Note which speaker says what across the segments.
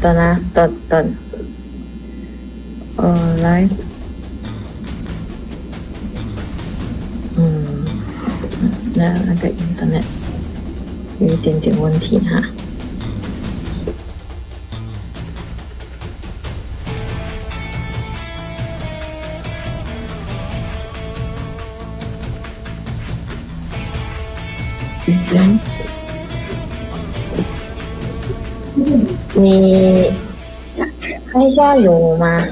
Speaker 1: 等啊，等，来，那个 internet 有一点点问题哈。行，你看一下有吗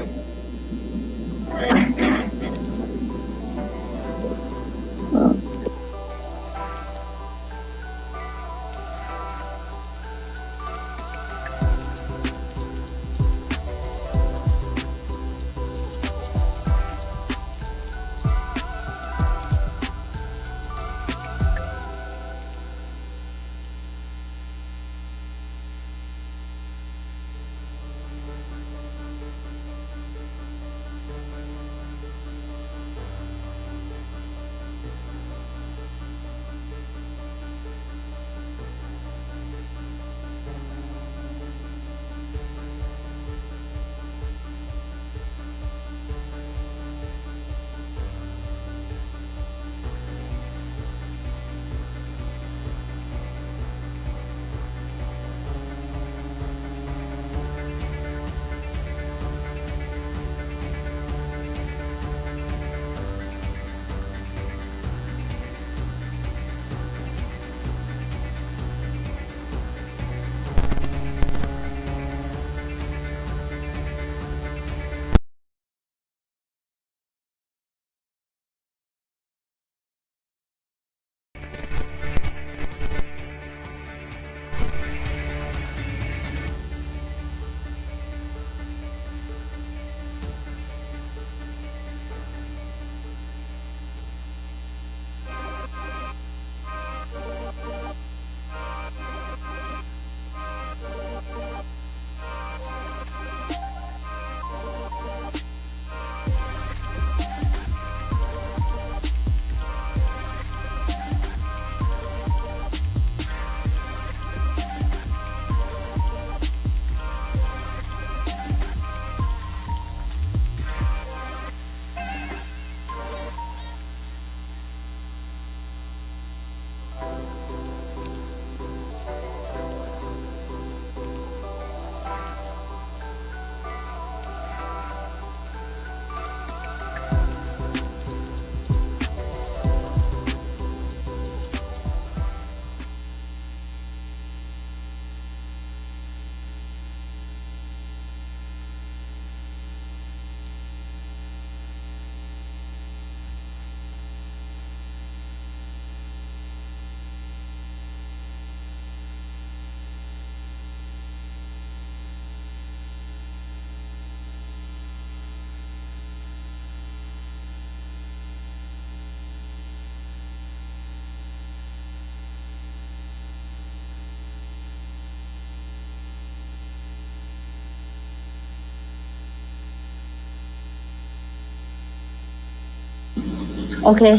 Speaker 1: ？OK，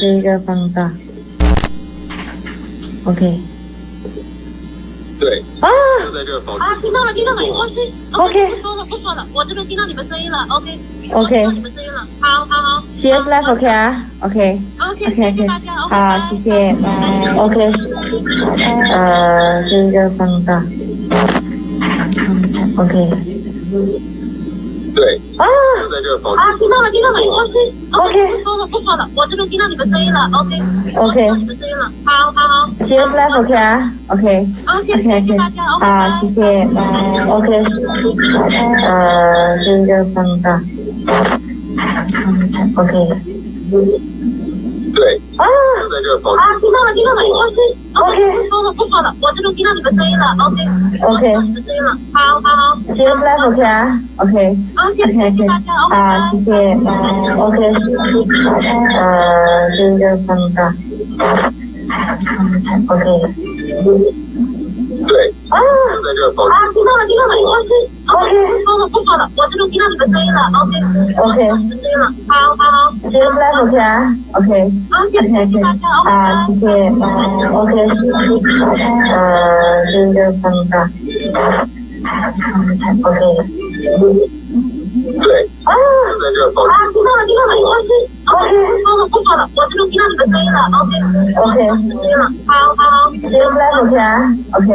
Speaker 1: 这个放大 ，OK。
Speaker 2: 对
Speaker 1: 啊！
Speaker 2: 就在这个房
Speaker 3: 听到了
Speaker 1: ，OK，
Speaker 3: 不说了，我这边听到你们声音了，OK，
Speaker 1: OK，
Speaker 3: 听到你们声音了，好。
Speaker 1: CS Live OK 啊，OK，
Speaker 3: 谢谢大家，
Speaker 1: 好，谢谢，OK，这个放大 ，OK。
Speaker 2: 对
Speaker 1: 就
Speaker 2: 在这个房
Speaker 3: 听到了
Speaker 1: ，OK，
Speaker 3: 不说了，我这边听到你们声音了，OK，
Speaker 1: OK，
Speaker 3: 听到你们声音了，好
Speaker 1: CS Live OK 啊，OK，
Speaker 3: 谢谢大家，
Speaker 1: 好，谢谢，OK，这个放大 ，OK。
Speaker 2: 对就在这个房
Speaker 3: 听到了
Speaker 1: ，OK，
Speaker 3: 不说了，我这边听到你们声音了，OK， 听到你们声音了，好
Speaker 1: CS Live OK 啊，OK，
Speaker 3: 谢谢大家，
Speaker 1: 好，谢谢，OK，这个放大 ，OK。
Speaker 2: 对就在这个房
Speaker 3: 听到了 OK，不说了，我这边听到你的声音了。OK，声音了，好好好，
Speaker 1: 谢谢大家，OK，
Speaker 3: 谢谢大家，
Speaker 1: 谢谢，OK，这个方法，OK。
Speaker 2: 对，
Speaker 3: 啊，听到了，OK，不说了，我这边听到你的声音了。OK，声音了，好好，
Speaker 1: 谢谢大家，OK，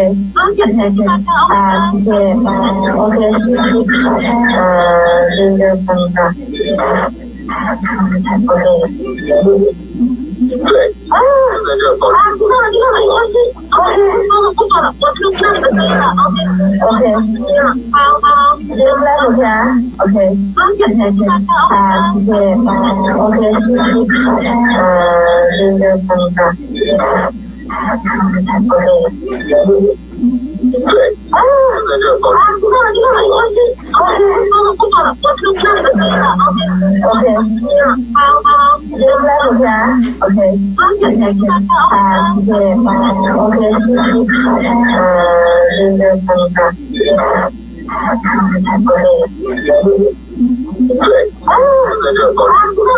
Speaker 3: 谢谢大家，
Speaker 1: 谢谢，OK，这个方法，OK。
Speaker 2: 对，
Speaker 3: 听到了，OK，不说了，我这边听到你的声音了。OK，声音了，好好，
Speaker 1: 谢谢大家，OK，
Speaker 3: 谢谢大家，
Speaker 1: 谢谢，OK，这个方法，OK。
Speaker 2: 对，
Speaker 3: 听到了，OK，不说了，我这边听到你的声音了。OK，声音了，好好，
Speaker 1: 谢谢大家，OK，
Speaker 3: 谢谢大家，
Speaker 1: 谢谢，OK，这个方法，OK。
Speaker 2: 对，
Speaker 3: 听到了，OK，不说了，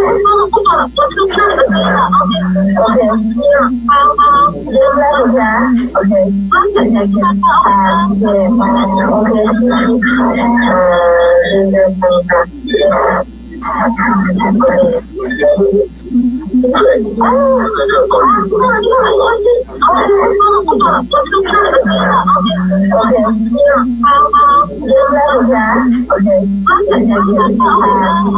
Speaker 3: 我这边听到你的声音了。OK，声音了，好好，
Speaker 1: 谢谢大家，OK，
Speaker 3: 谢谢大家，
Speaker 1: 谢谢，OK，这个方法，OK。
Speaker 2: 对，
Speaker 3: 听到了，OK，不说了，我这边听到你的声音了。OK，声音了，好好，
Speaker 1: 谢谢大家，OK，
Speaker 3: 谢谢大家，
Speaker 1: 谢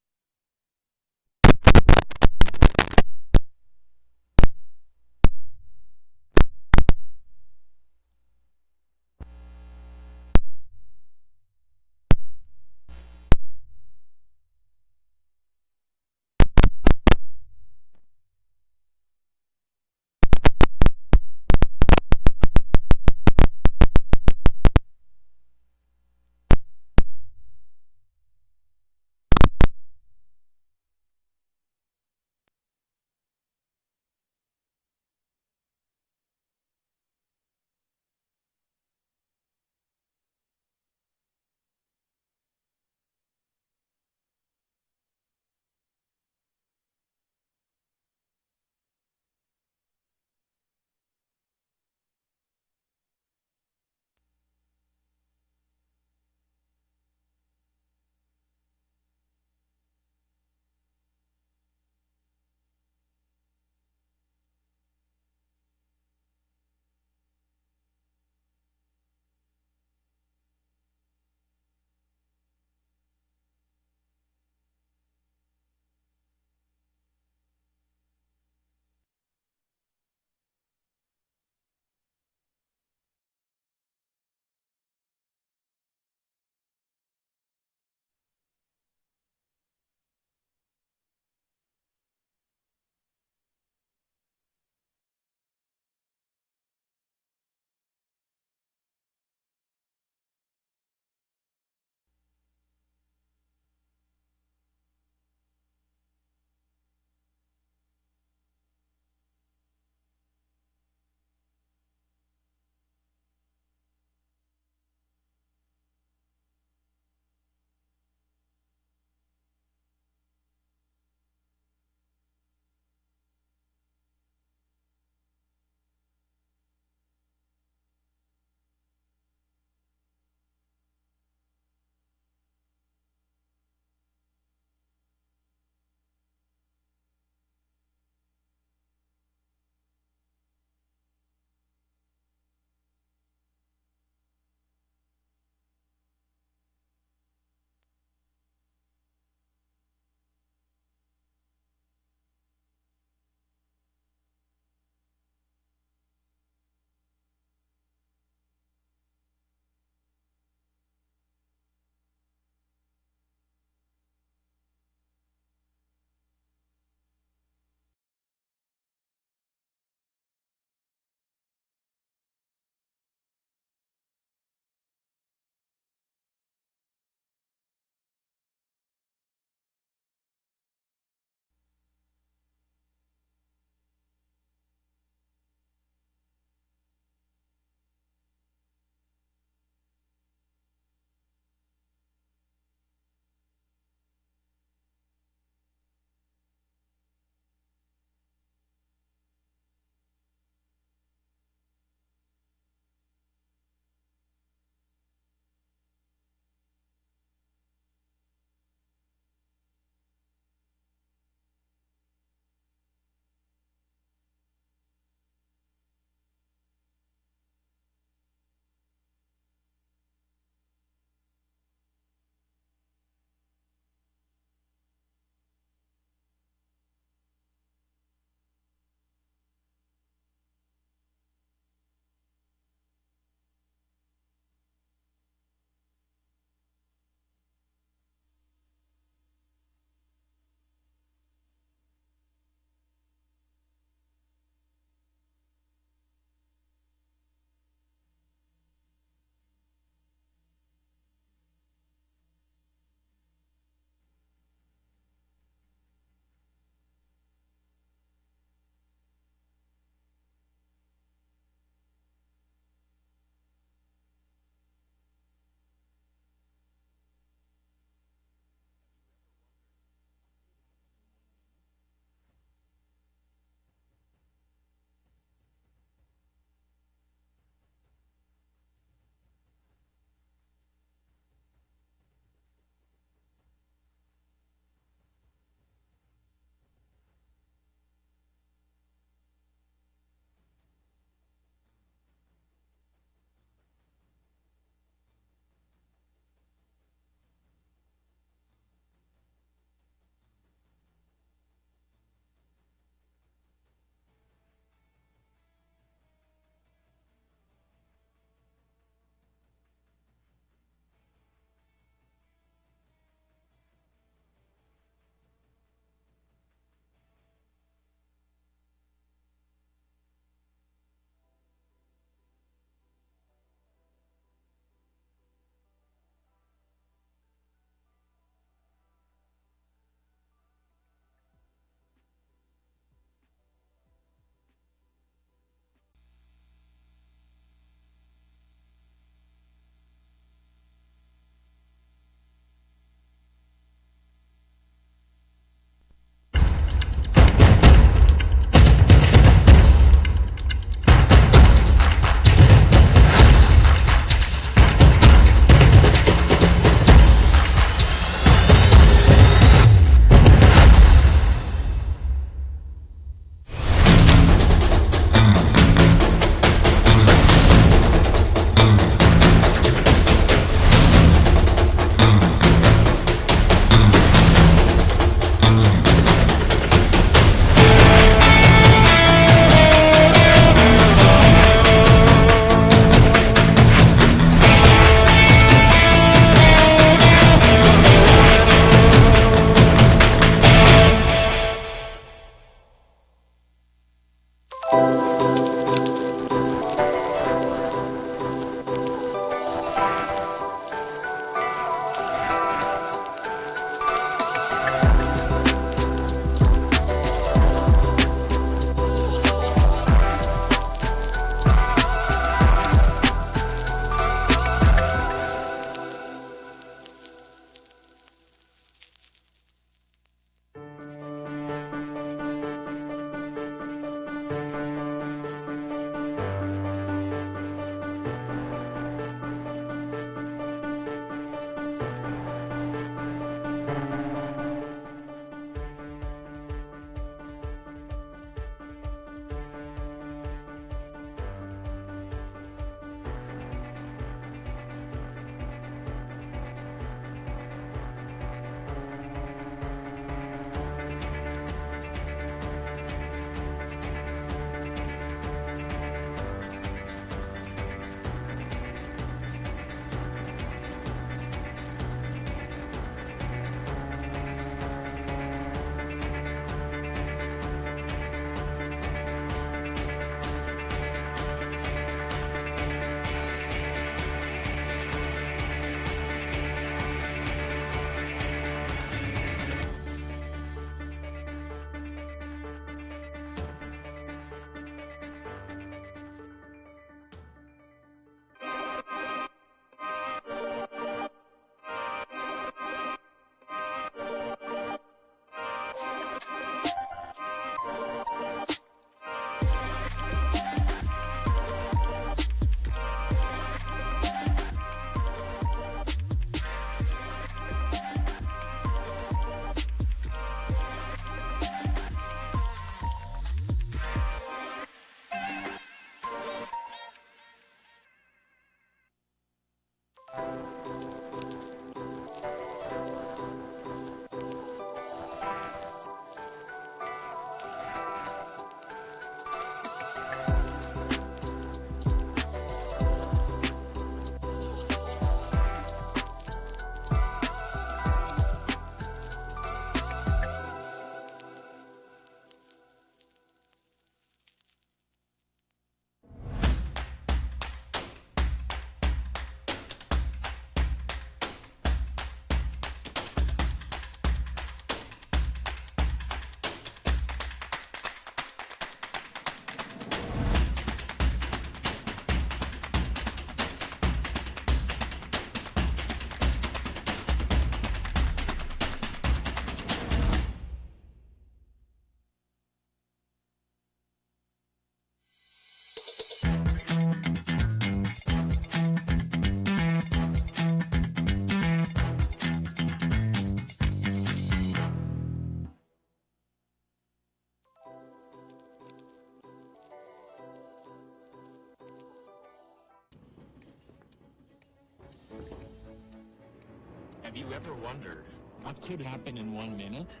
Speaker 4: Have you ever wondered what could happen in 1 minute?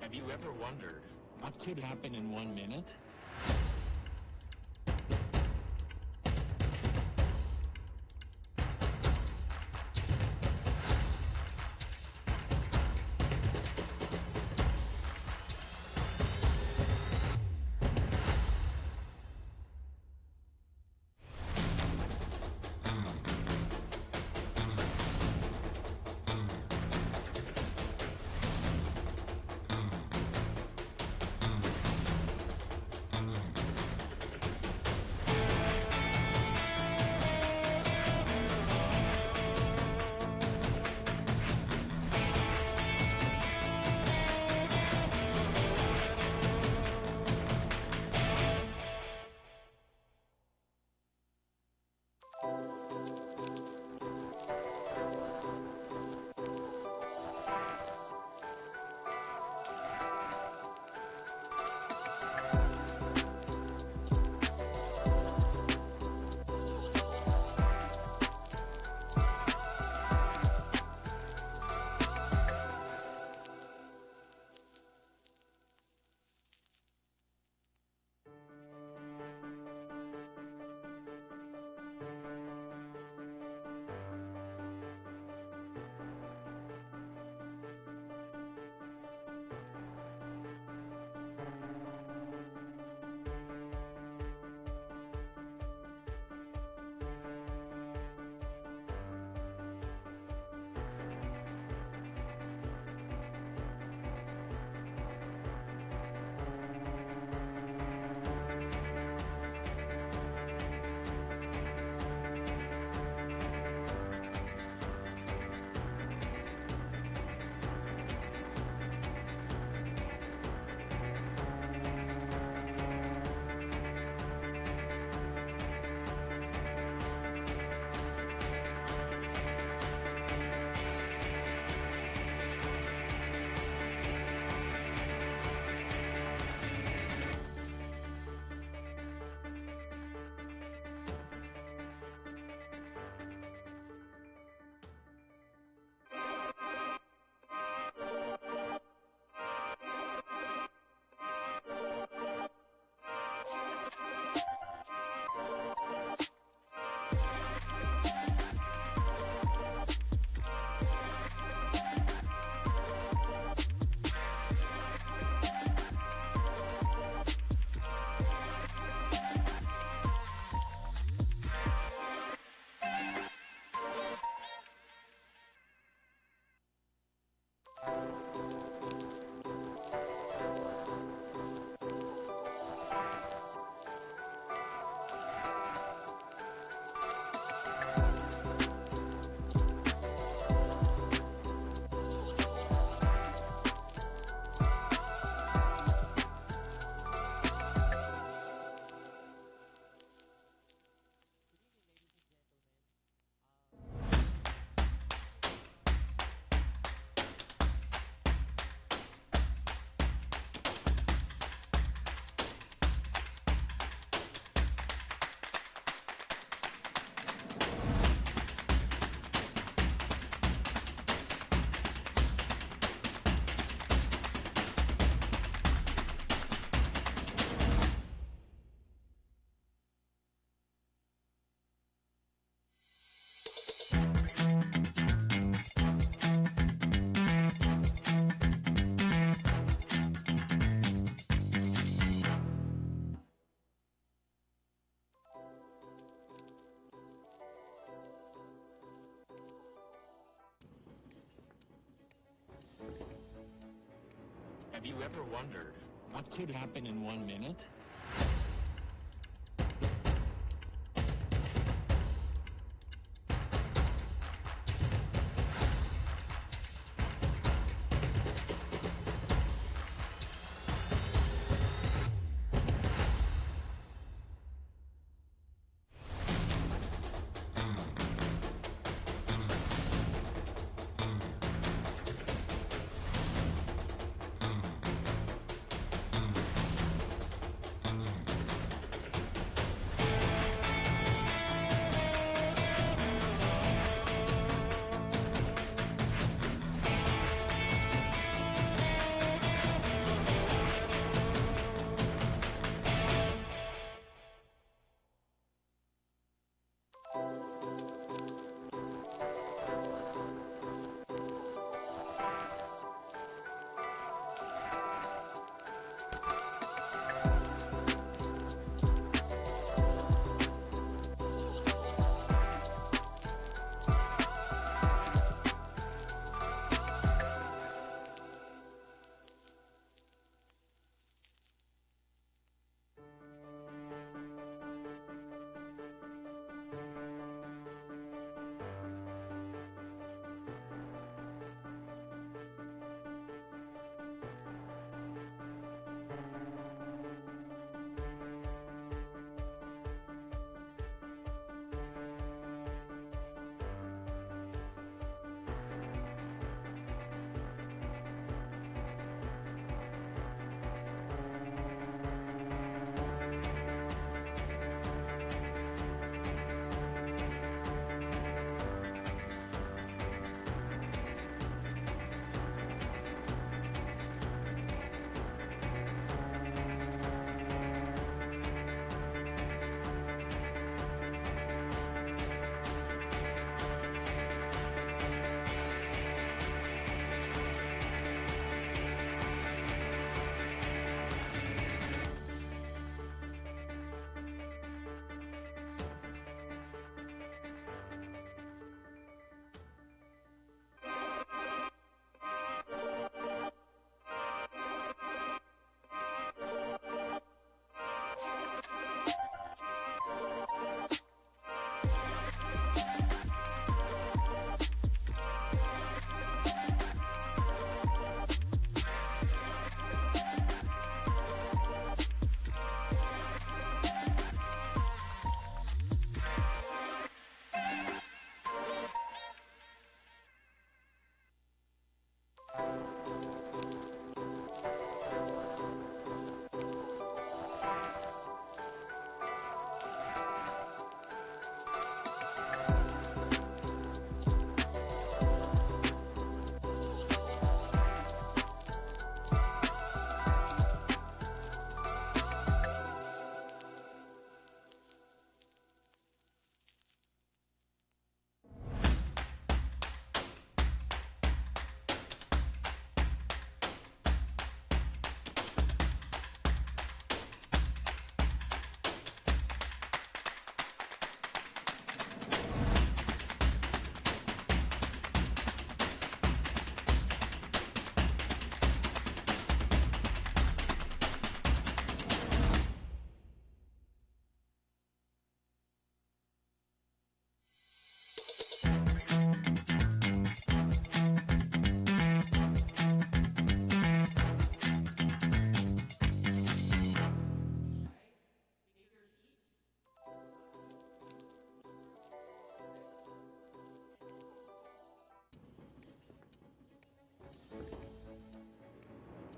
Speaker 4: Have you ever wondered what could happen in 1 minute? Have you ever wondered what could happen in 1 minute?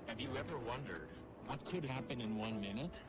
Speaker 4: Have you ever wondered what could happen in 1 minute?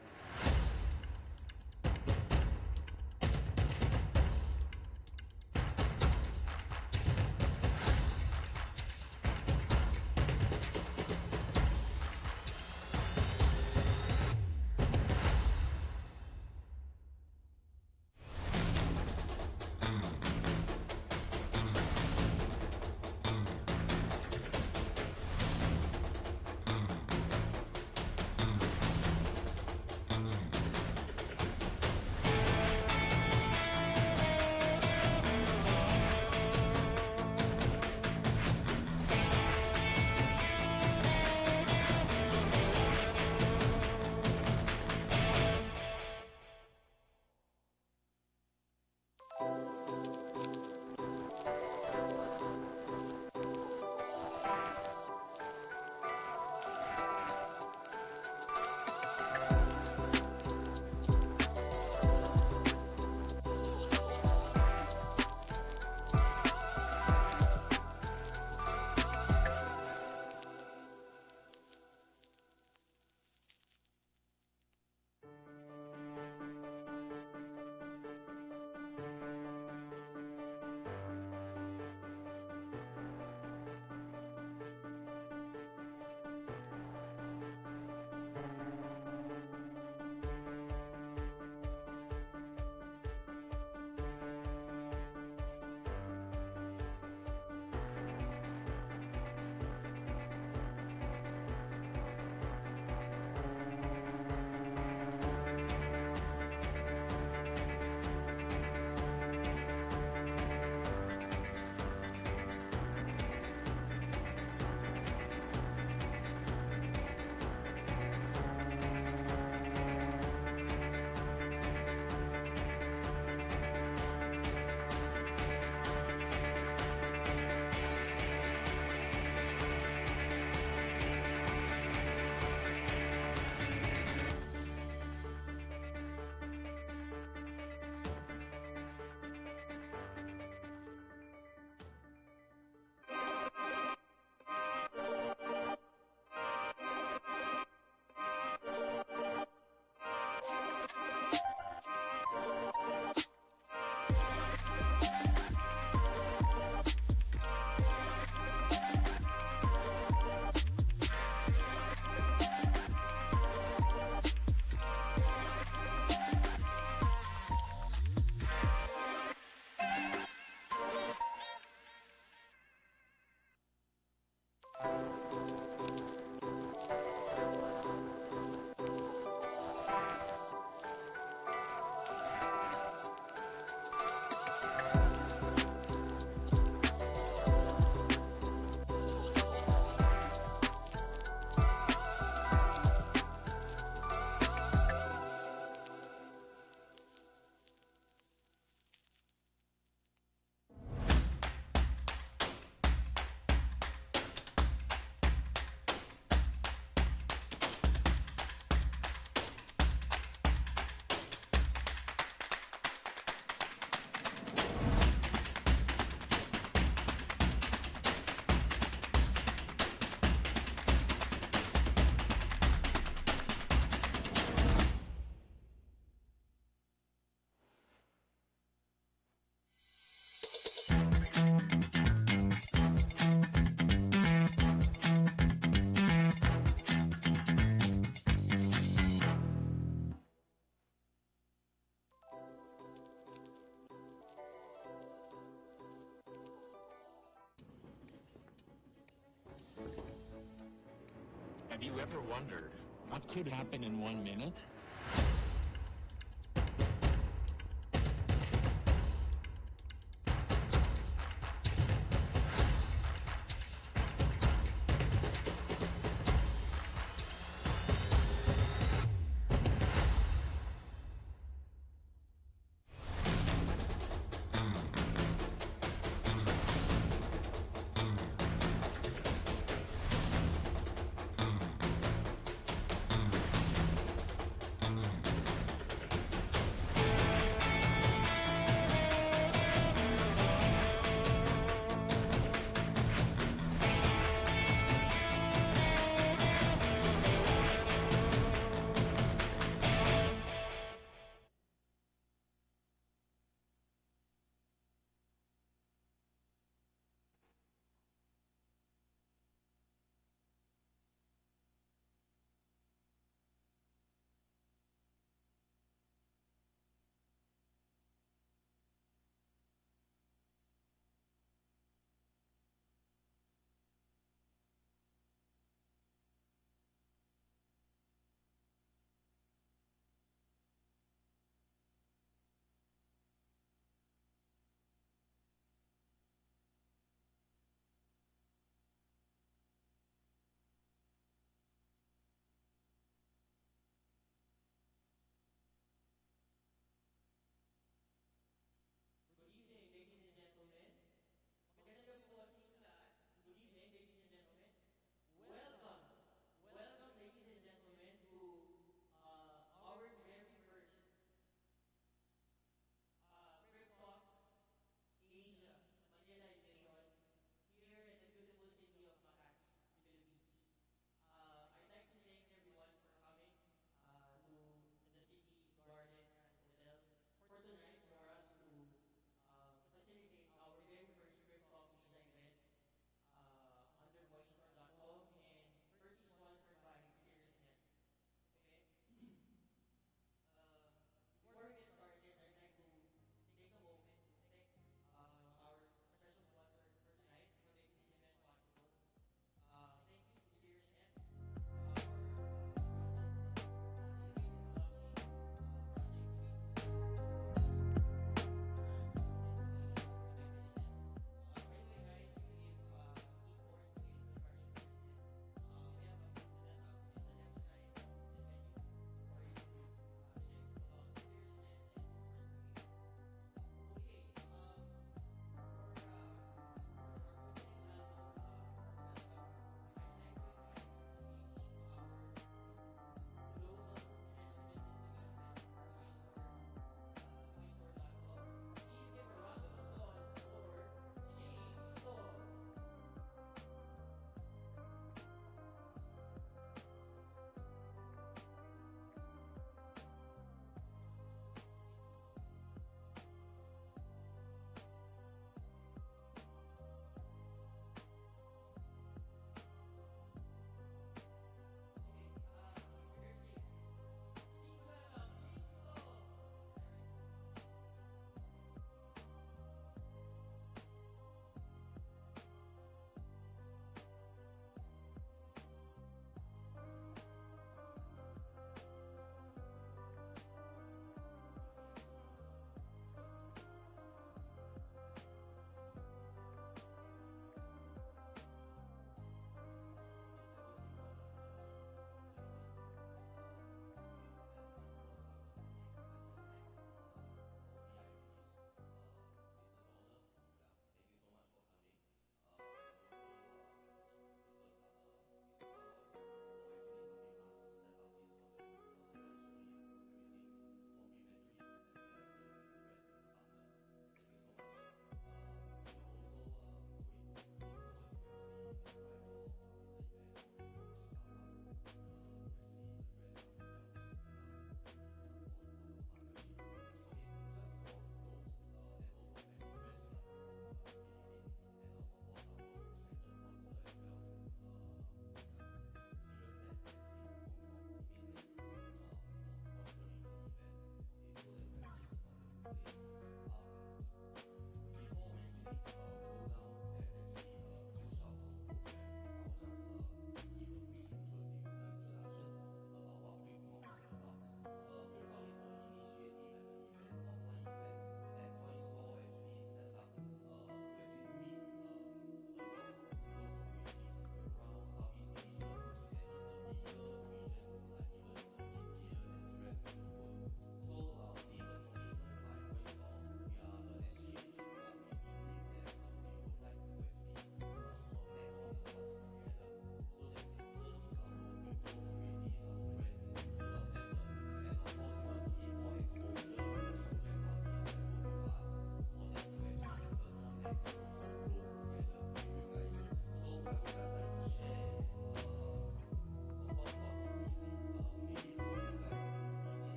Speaker 4: Have you ever wondered what could happen in 1 minute?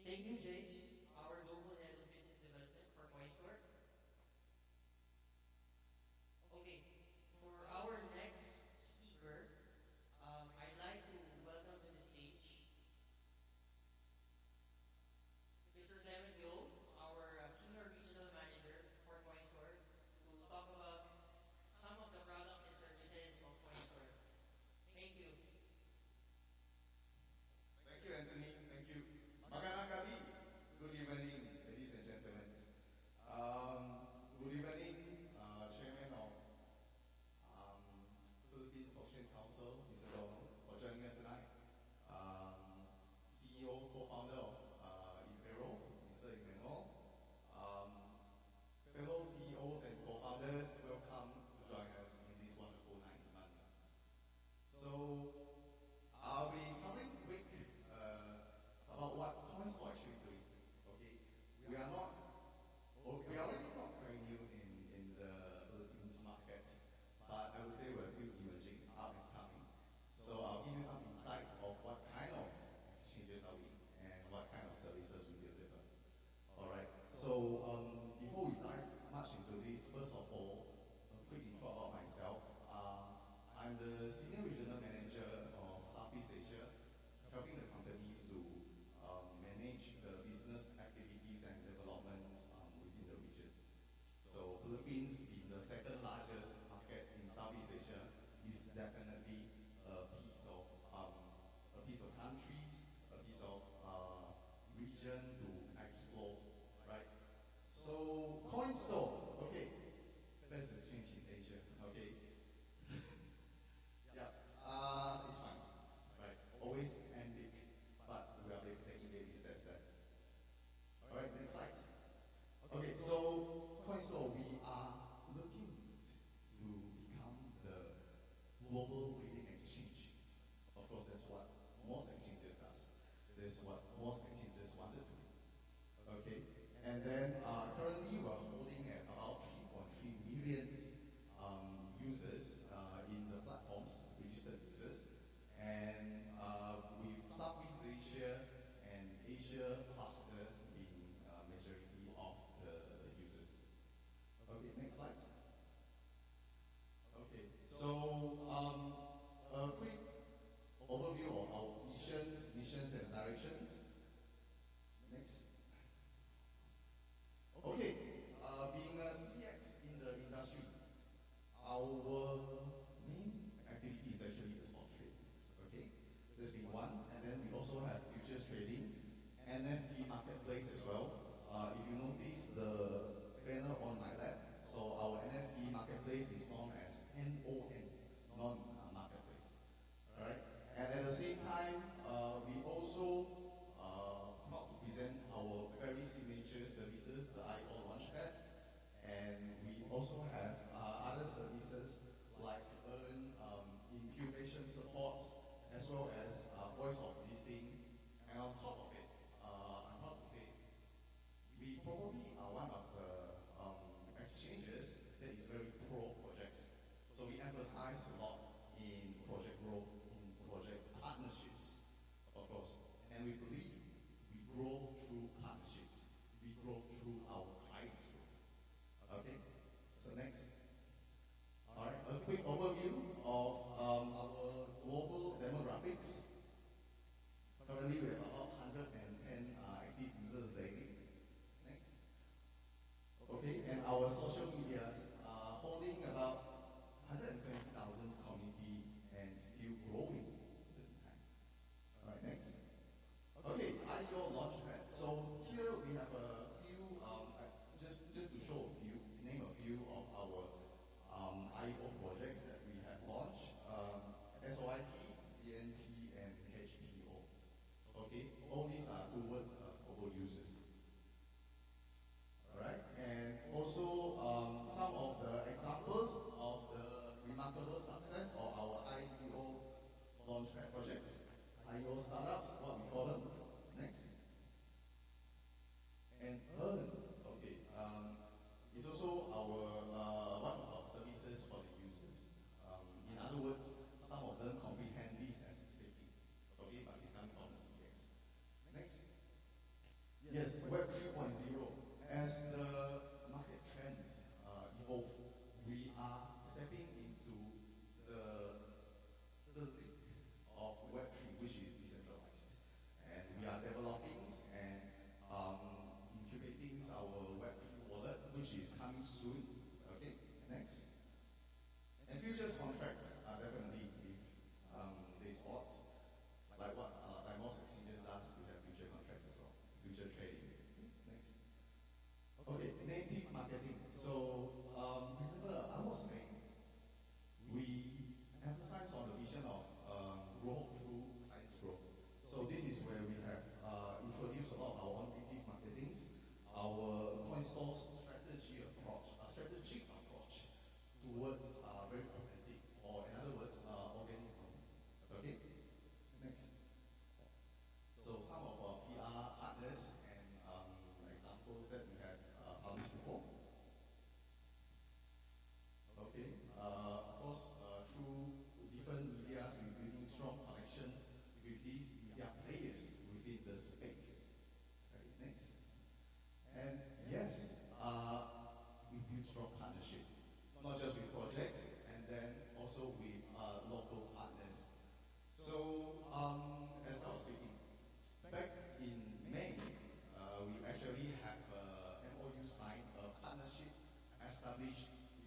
Speaker 5: Thank you, James, our Global Head of Business Development for CoinStore. Okay, for our next speaker, I'd like to welcome to the stage Mr. Clement Yo, our Senior Regional Manager for CoinStore, to talk about some of the products and services of CoinStore. Thank you.
Speaker 6: Thank you, Anthony. Thank you. Magandang gabi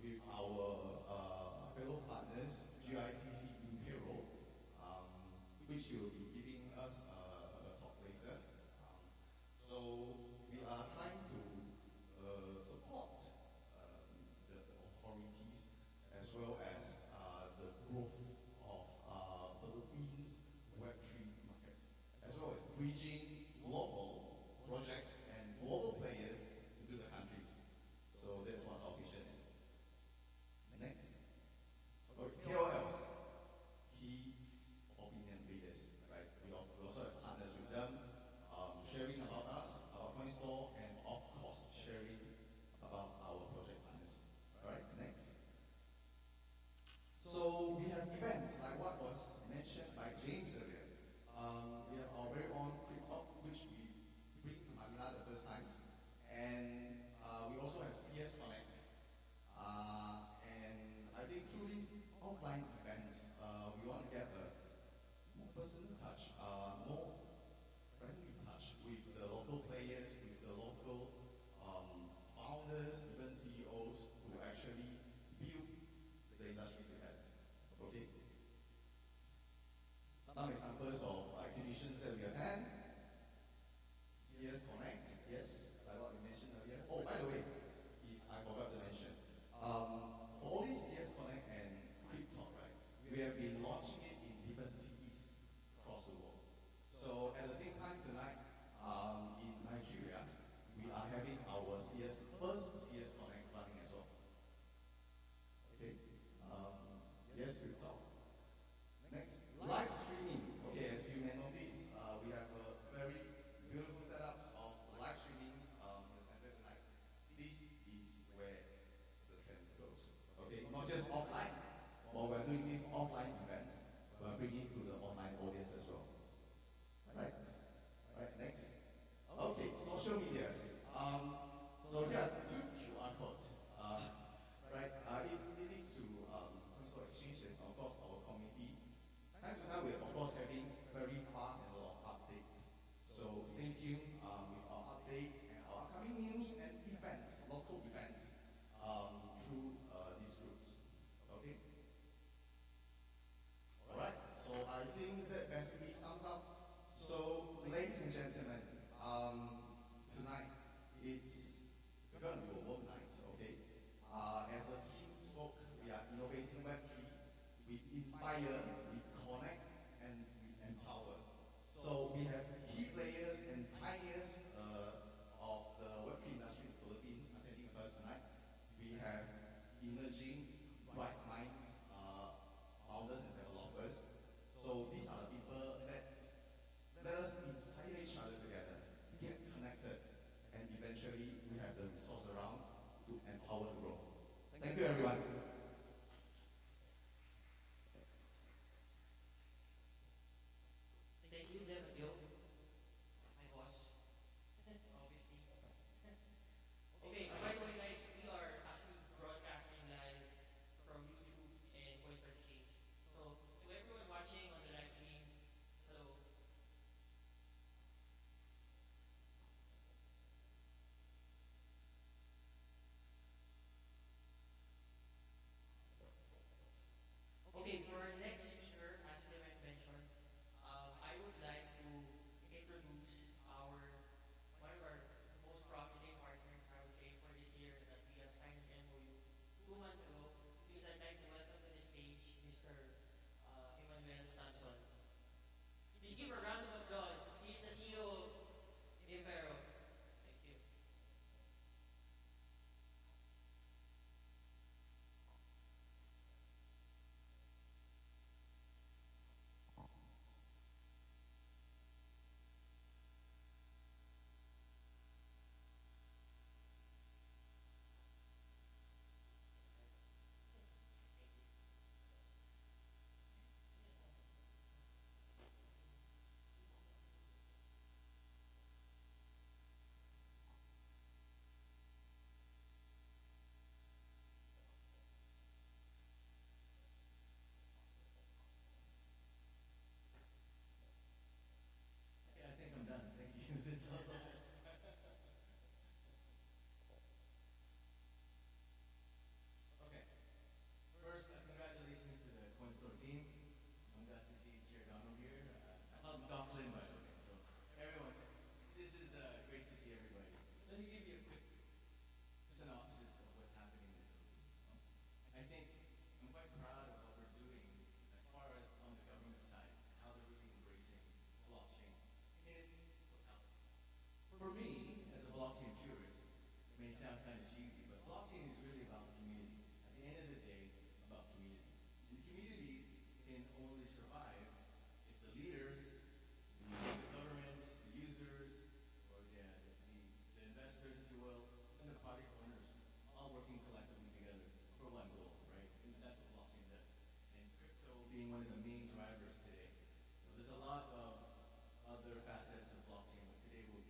Speaker 6: with our fellow partners, GICC Imperial, which will be giving us a talk later. So we are trying to support the authorities as well as the growth of Philippines Web3 markets, as well as bridging local projects and global players into the countries. So that's what our vision is. Next. KOLs, key opinion leaders, right? We also have partners with them, sharing about us, about CoinStore, and of course, sharing about our project partners. All right, next. So we have events like what was mentioned by James earlier. We have our very own Cryptalk, which we bring to Manila the first times, and we also have CS Connect. And I think through these offline events, we want to get a more personal touch, more friendly touch with the local players, with the local founders, even CEOs, to actually build the industry together. Okay? Some examples of exhibitions that we attend. CS Connect, yes, like what we mentioned earlier. Oh, by the way, if I forgot to mention, for all these CS Connect and Cryptalk, right, we have been launching it in different cities across the world. So at the same time tonight, in Nigeria, we are having our first CS Connect running as well. Okay, yes, Cryptalk. Next, live streaming. Okay, as you may notice, we have a very beautiful setups of live streamings in the center tonight. This is where the trend goes. Okay, not just offline, but we're doing these offline events, we're bringing to the online audience as well. Right? Right, next. Okay, social medias. So here are two QR codes. Right, it leads to also exchanges, of course, our community. Time to time, we're of course having very fast and a lot of updates. So stay tuned with our updates and our upcoming news and events, local events, through these groups. Okay? Alright, so I think that basically sums up. So, ladies and gentlemen, tonight it's going to be a world night, okay? As the team spoke, we are innovating Web3. We inspire, we connect, and we empower. So we have key players and pioneers of the Web3 industry in the Philippines attending with us tonight. We have emerging bright minds, founders and developers. So these are the people that let us inspire each other together, get connected, and eventually we have the resource around to empower the growth. Thank you, everyone.
Speaker 5: Thank you, Devil, my boss. Obviously. Okay, by the way, guys, we are actually broadcasting live from YouTube and Voice for Change. So, to everyone watching on the live stream, hello.
Speaker 6: let me give you a quick synopsis of what's happening in the Philippines. No? I think I'm quite proud of what we're doing as far as on the government side, how they're really embracing blockchain in its totality. For me, as a blockchain purist, it may sound kind of cheesy, but blockchain is really about community. At the end of the day, it's about community. And communities can only survive if the leaders, the governments, the users, or the investors, if you will, and the project owners, all working collectively together for one goal, right? And that's what blockchain does. And crypto being one of the main drivers today. So there's a lot of other facets of blockchain, but today we're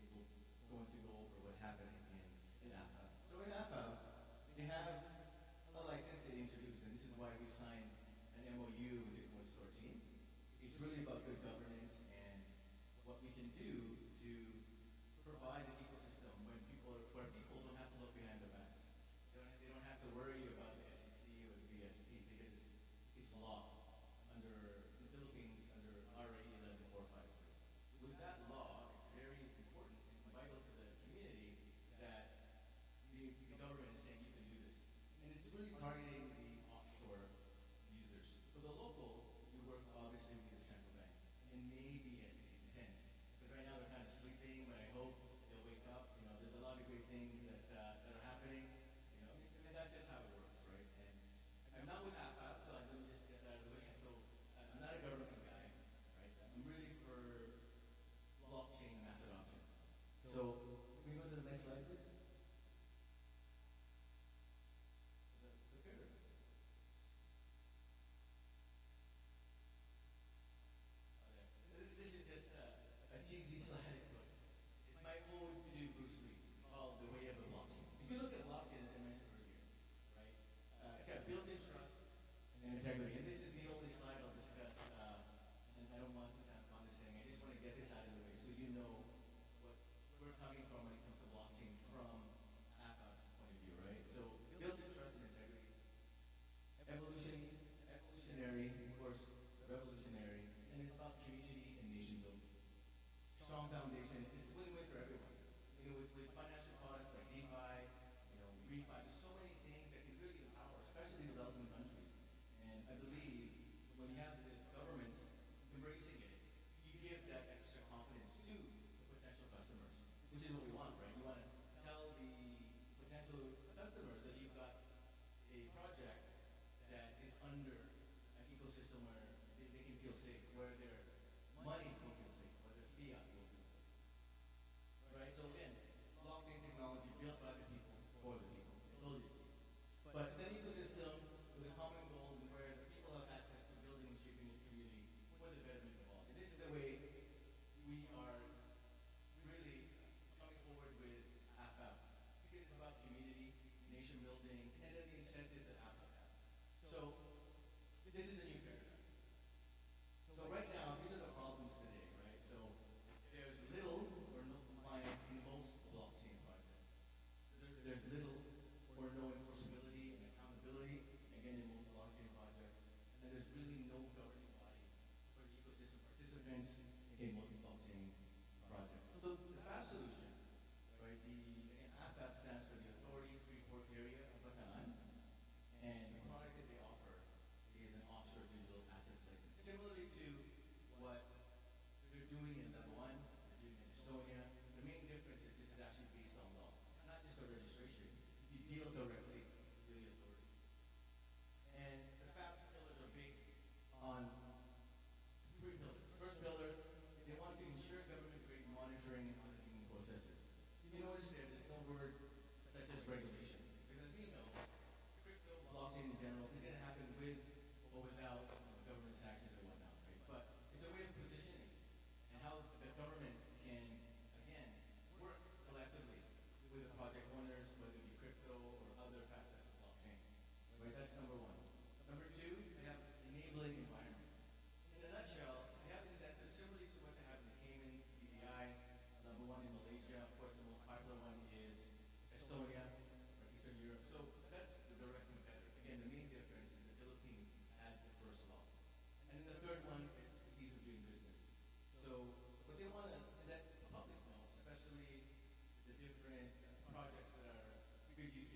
Speaker 6: going to go over what's happening in AFAB. So in AFAB, they have a license they introduced, and this is why we signed an MOU with the Store team. It's really about good governance and what we can do to provide an ecosystem where people don't have to look behind their backs. They don't have to worry about the SEC or the BSP because it's law under the Philippines under RA 11453. With that law, it's very important and vital to the community that the government is saying you can do this. And it's really targeting the offshore users. For the local, we work obviously with the central bank and maybe SEC, depends. But right now they're kind of sleeping, but I hope they'll wake up. You know, there's a lot of great things that are happening. You know, and that's just how it works, right? And I'm not with AFAP, so let me just get that out of the way. So I'm not a government guy, right? I'm really for blockchain mass adoption. So can we go to the next slide, please? The pyramid. This is just a cheesy slide, but it's my ode to Bruce Lee. It's called The Way of the Blockchain. If you look at blockchain, as I mentioned earlier, right, it's got built-in trust and integrity. And this is the only slide I'll discuss, and I don't want to sound condescending. I just want to get this out of the way so you know what we're coming from when it comes to blockchain from AFA's point of view, right? So built-in trust and integrity. Evolutionary, of course, revolutionary, and it's about community and nation building. Strong foundation, it's win-win for everyone. You know, with financial products like DeFi, you know, refi, there's so many things that can really empower, especially developing countries. And I believe when you have the governments embracing it, you give that extra confidence to the potential customers, which is what we want, right? You want to tell the potential customers that you've got a project that is under an ecosystem where they can feel safe, where their money will feel safe, where their fiat will feel safe. Right? So again, blockchain technology built by the people for the people. I told you. But it's an ecosystem with a common goal where the people have access to building and shaping this community for the betterment of all. And this is the way we are really coming forward with AFAB. Because it's about community, nation building, and then the incentives that AFAB has. So this is the new paradigm. So right now, these are the problems today, right? So there's little or no compliance in most blockchain projects. There's little or no enforceability and accountability, again, in most blockchain projects. And there's really no governing body for the ecosystem participants in multi-blockchain projects. So the FAB solution, right? The AFAB stands for the Authority Free-Port Area of Bataan. And the product that they offer is an offshore digital assets license. Similarly to what they're doing in Lebanon, they're doing in Estonia. The main difference is this is actually based on law. It's not just a registration. You deal directly with the authority. And the FAB pillars are based on three pillars. First pillar, they want to ensure government-grade monitoring and auditing processes. You notice there's no word such as regulation. Because we know crypto, blockchain in general, is going to happen with or without government sanctions or whatnot, right? But it's a way of positioning and how the government can, again, work collectively with the project owners, whether it be crypto or other facets of blockchain. Right? That's number one. Number two, they have enabling environment. In a nutshell, they have incentives similarly to what they have in the Caymans, BVI, number one in Malaysia. Of course, the most popular one is Estonia, or Eastern Europe. So that's the direct competitor. Again, the main difference is the Philippines has the first law. And then the third one is ease of doing business. So what they want to let the public know, especially the different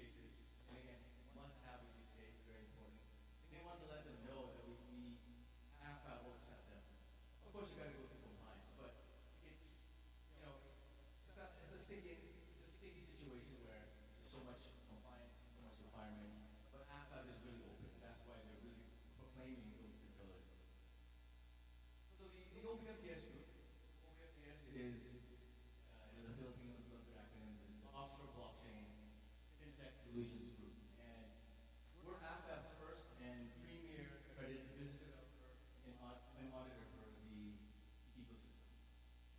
Speaker 6: cases, and again, must have a use case, very important. They want to let them know that we AFAB will accept them. Of course, you got to go through compliance, but it's, you know, it's a sticky situation where there's so much compliance, so much requirements, but AFAB is really open. That's why they're really proclaiming those three pillars. So the OPMTS group, OPMTS is, in the Philippines, love their acronyms, is Offshore Blockchain Fintech Solutions Group. And we're AFAB's first and premier accredited business developer and auditor for the ecosystem.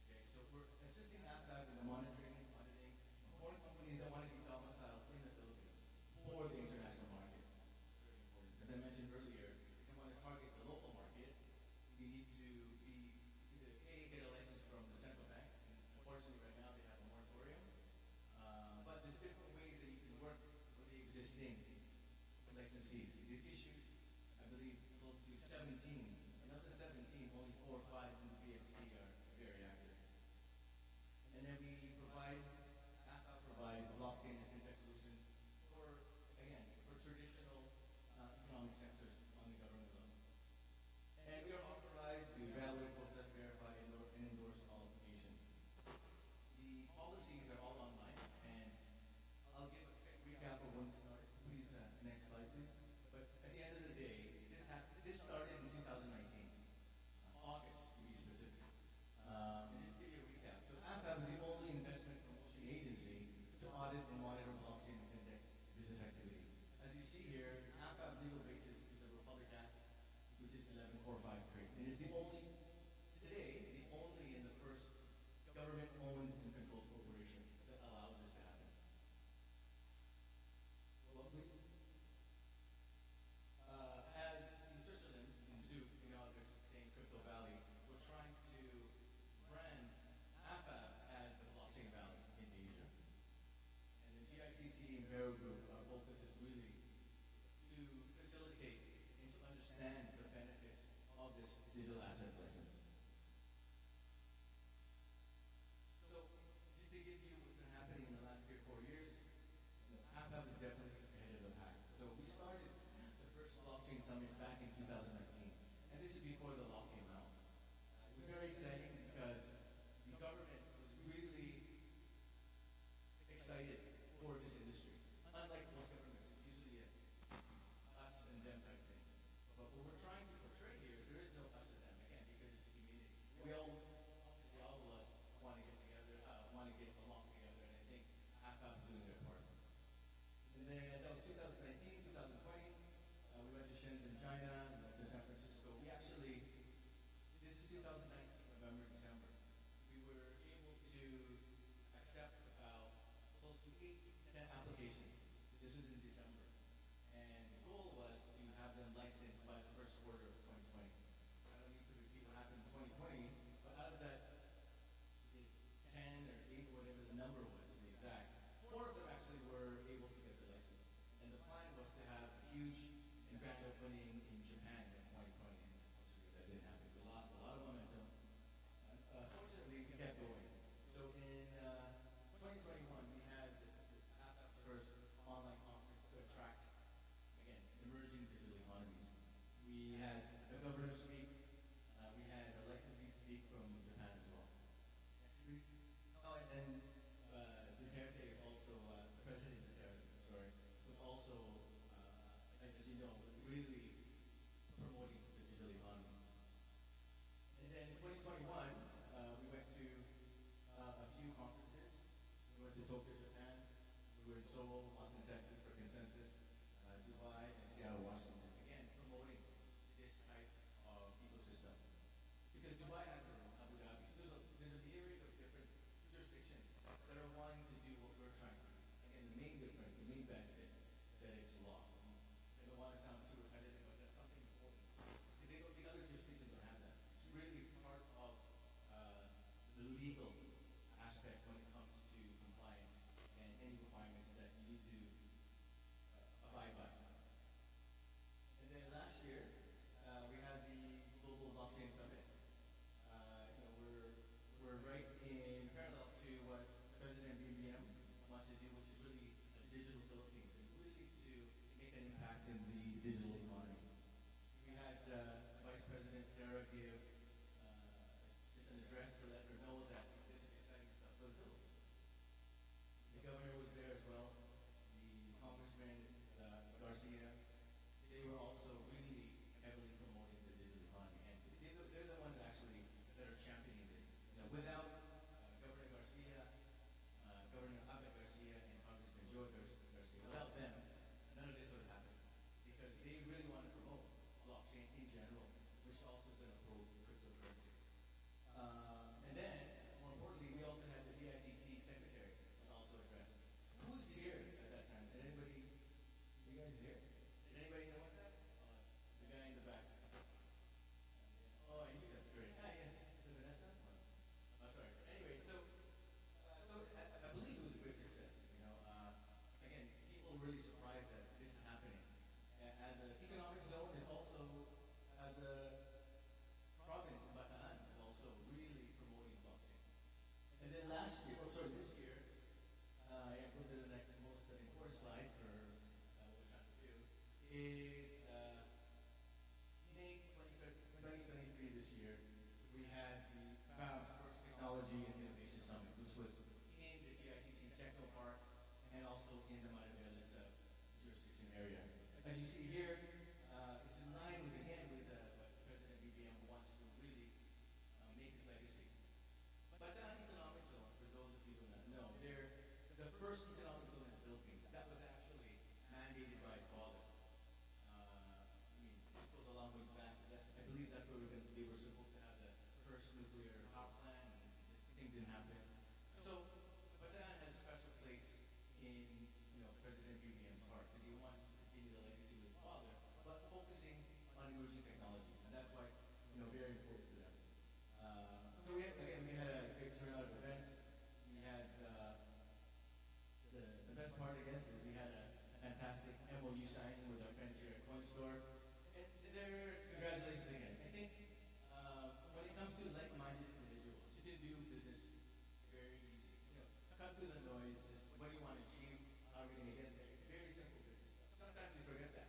Speaker 6: Okay, so we're assisting AFAB in the monitoring and auditing of foreign companies that want to be domiciled in the Philippines for the international market. Very important. As I mentioned earlier, if you want to target the local market, you need to be either get a license from the central bank. And unfortunately, right now they have a moratorium. But there's different ways that you can work with the existing licensees. They've issued, I believe, close to 17. And of the 17, only 4 or 5 in the BSP are very active. And then we provide, AFAB provides blockchain and fintech solutions for, again, for traditional economic sectors on the government level. And we are authorized to evaluate, process, verify, and endorse all applications. The policies are all online, and I'll give a quick recap of when we started. Please, next slide, please. But at the end of the day, this started in 2019, August to be specific. And just to give you a recap. So AFAB is the only investment promotion agency to audit and monitor blockchain and fintech business activities. As you see here, AFAB legal basis is the Republic Act, which is 11453. And it's the only, today, the only and the first government-owned and controlled corporation that allows this to happen. Well, please. As in Switzerland, in Zug, you know, they're saying Crypto Valley, we're trying to brand AFAB as the blockchain valley in Asia. And the GICC and Vero Group, our focus is really to facilitate and to understand the benefits of this digital assets license. So, just to give you what's been happening in the last 3 or 4 years, AFAB is definitely ahead of the pack. So we started the first blockchain summit back in 2019, and this is before the law came out. It was very exciting because the government was really excited for this industry. Unlike most governments, it's usually us and them type thing. But what we're trying to portray here, there is no us and them, again, because it's a community. We all, obviously all of us, want to get together, want to get along together, and I think AFAB's doing their part. And then that was 2019, 2020. We went to Shenzhen, China. We went to San Francisco. We actually, this is 2019, November, December. We were able to accept about close to 8 to 10 applications. This was in December. And the goal was to have them licensed by the first quarter of 2020. I don't need to repeat what happened in 2020, but out of that 10 or 8, whatever the number was to be exact, 4 of them actually were able to get their license. And the plan was to have a huge and grand opening in Japan in 2020. And unfortunately, that didn't happen. We lost a lot of momentum. Fortunately, we kept going. So in 2021, we had AFAB's first online conference to attract, again, emerging digital economies. We had the governor speak. We had a licensee speak from Japan as well. Next, please. Oh, and then Duterte is also, President Duterte, sorry, was also, as you know, really promoting the digital economy. And then in 2021, we went to a few conferences. We went to Tokyo, Japan. We were in Seoul, Austin, Texas for Consensus, Dubai, and Seattle, Washington. Again, promoting this type of ecosystem. Because Dubai has their own, Abu Dhabi. There's a myriad of different jurisdictions that are wanting to do what we're trying to do. Again, the main difference, the main benefit, that it's law. I don't want to sound too repetitive, but that's something important. Because the other jurisdictions don't have that. It's really part of the legal aspect when it comes to compliance and any requirements that you need to abide by. And then last year, we had the Global Blockchain Summit. We're right in parallel to what President BBM wants to do, which is really a digital Philippines. give just an address to let her know that this is exciting stuff for the Philippines. The governor was there as well. The congressman Garcia, they were also really heavily promoting the digital economy, and they're the ones actually that are championing this. Without Governor Garcia, Governor Abel Garcia, and Congressman Joe Garcia, without them, none of this would have happened because they really want to promote blockchain in general, which also is going to promote cryptocurrency. And then, more importantly, we also had the DICT secretary that also addressed. Who's here at that time? Did anybody? You guys here? Did anybody know what that? The guy in the back. Oh, I knew that's great. Ah, yes, the Vanessa. Oh, sorry. Anyway, so I believe it was a great success. Again, people were really surprised that this is happening. As an economic zone, is also as a province in Bataan is also really promoting blockchain. And then this year, yeah, go to the next most important slide for what we're trying to do is May 2023 this year, we had the FAM's first Technology and Innovation Summit, which was in the GICC Techno Park and also in the Manila jurisdiction area. As you see here, it's in line with what President BBM wants to really make his legacy. Bataan Economic Zone, for those of you who do not know, they're the first economic zone in the Philippines. That was actually mandated by his father. This goes a long ways back. I believe that's where they were supposed to have the first nuclear power plant, and things didn't happen. So, Bataan has a special place in President BBM's heart because he wants to continue the legacy of his father, but focusing on emerging technologies, and that's why it's very important to them. So we had a great turnout of events. We had the best part, I guess, is we had a fantastic MOU signing with our friends here at CoinStore. And congratulations again. I think when it comes to like-minded individuals, you can do business very easy. Cut through the noise, just what do you want to achieve, how are we going to get there. Very simple business stuff. Sometimes we forget that.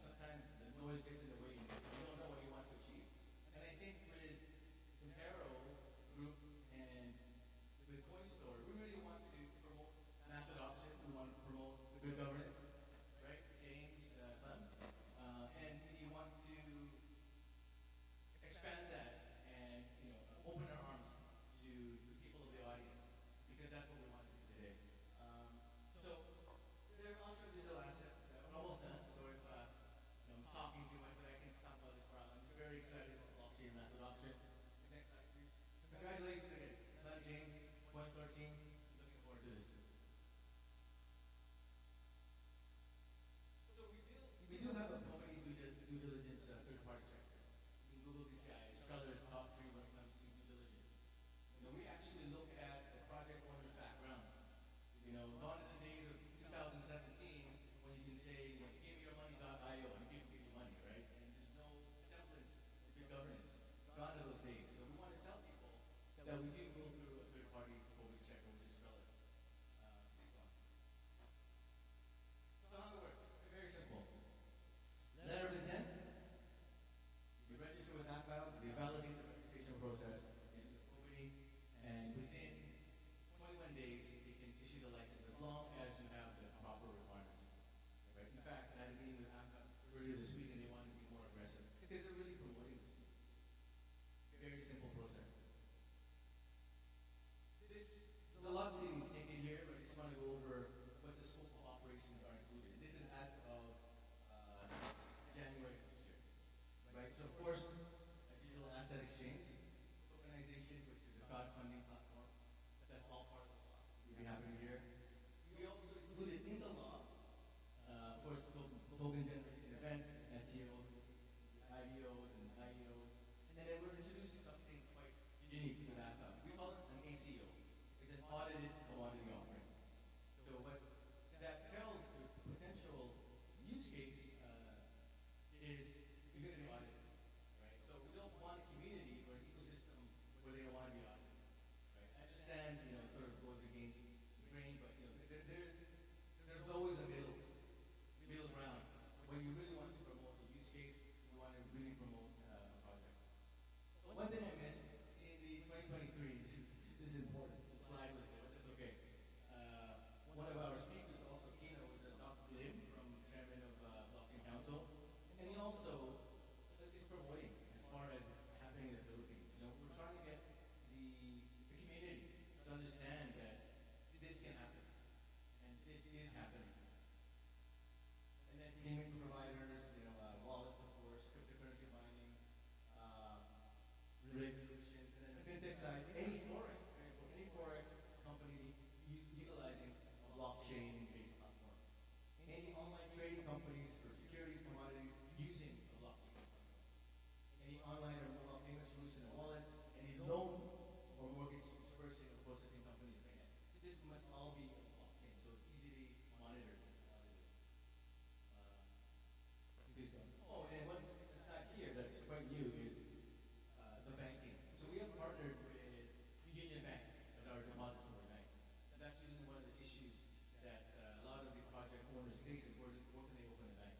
Speaker 6: Sometimes the noise gets in the way and you don't know what you want to achieve. And I think with Comparo Group and with CoinStore, we really want to promote mass adoption. We want to promote good governance, right? James, Clem. And we want to expand that and open our arms to the people of the audience because that's what we want to do today. So they're also a digital asset. I'm almost done. So if I'm talking too much, but I can talk about this for hours. I'm just very excited about blockchain mass adoption. Next slide, please. Congratulations again, Clem, James, CoinStore team. Looking forward to this. So we do have a company due diligence third-party check. In Google DCI, Screller's top 3 when it comes to due diligence. We actually look at the project owner's background. Gone in the days of 2017 when you can say, give me your money.io and people give you money, right? And there's no semblance to good governance. Gone are those days. So we want to tell people that we do go through a third-party public check, which is Screller. Next one. So how it works? Very simple. Letter of intent. You register with AFAB, they validate the registration process in the company, and within 21 days, they can issue the license as long as you have the proper requirements. Right? In fact, I had a meeting with AFAB earlier this week, and they wanted to be more aggressive because they're really promoting this. Very simple process. There's a lot to take in here, but I just want to go over what the scope of operations are included. This is as of January this year. Right? So of course, a digital asset exchange, tokenization, which is the crowdfunding platform, that's all part of the law. You'll be happy to hear. We also included in the law, of course, token generation events, STOs, IDOs, and IEOs. And then we're introducing something quite unique with AFAB. We call it an ACO. It's an audited commodity offering. So what that tells the potential use case is you're going to be audited, right? So we don't want a community or an ecosystem where they don't want to be audited, right? I understand, it sort of goes against the grain, but happening. And then payment providers, wallets, of course, cryptocurrency mining, related solutions, and then the fintech side, any forex, very important, any forex company utilizing a blockchain-based platform. Any online trading companies for securities, commodities, using a blockchain platform. Any online or mobile payment solution and wallets, any loan or mortgage dispersing or processing companies. Again, this must all be a blockchain, so easily monitored. Oh, and one aside here that's quite new is the banking. So we have partnered with Union Bank as our depository bank. And that's usually one of the issues that a lot of the project owners face is where can they open a bank?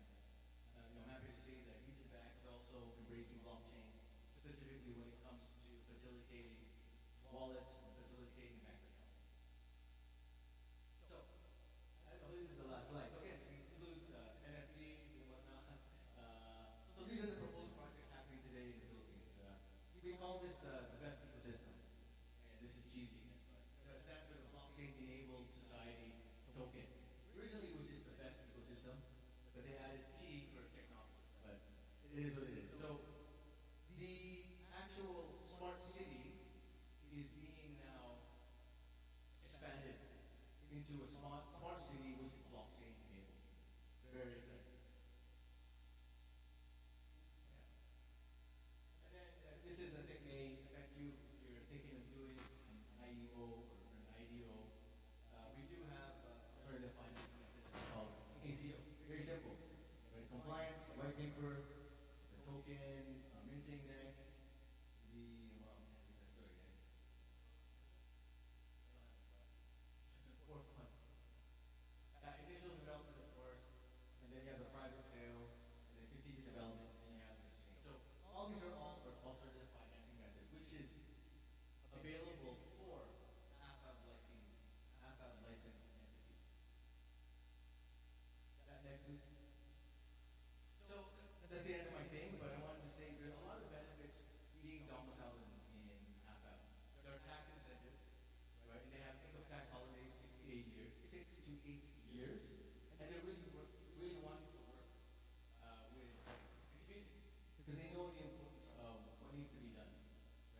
Speaker 6: I'm happy to say that Union Bank is also embracing blockchain, specifically when it comes to facilitating wallets and facilitating bank accounts. So, I believe this is the last slide. So again, it includes NFTs and whatnot. So these are the proposed projects happening today in the Philippines. We call this the best ecosystem. And this is cheesy, but it stands for the blockchain-enabled society token. Originally, it was just the best ecosystem, but they added T for technology. But it is what it is. So the actual smart city is being now expanded into a smart city which is blockchain enabled. Very exciting. And then this is, I think, may affect you if you're thinking of doing an IEO or an IDO. We do have alternative financing method called ACO. Very simple. Right? Compliance, white paper, the token, minting next, sorry guys. The fourth one. Initial development, of course, and then you have the private sale, and then continued development, and then you have the exchange. So all these are all alternative financing methods, which is available for AFAB licensed entities. Next, please. So that's the end of my thing, but I wanted to say there's a lot of benefits being domiciled in AFAB. There are tax incentives, right? And they have income tax holidays 6 to 8 years, and they really want you to work with the community because they know the importance of what needs to be done,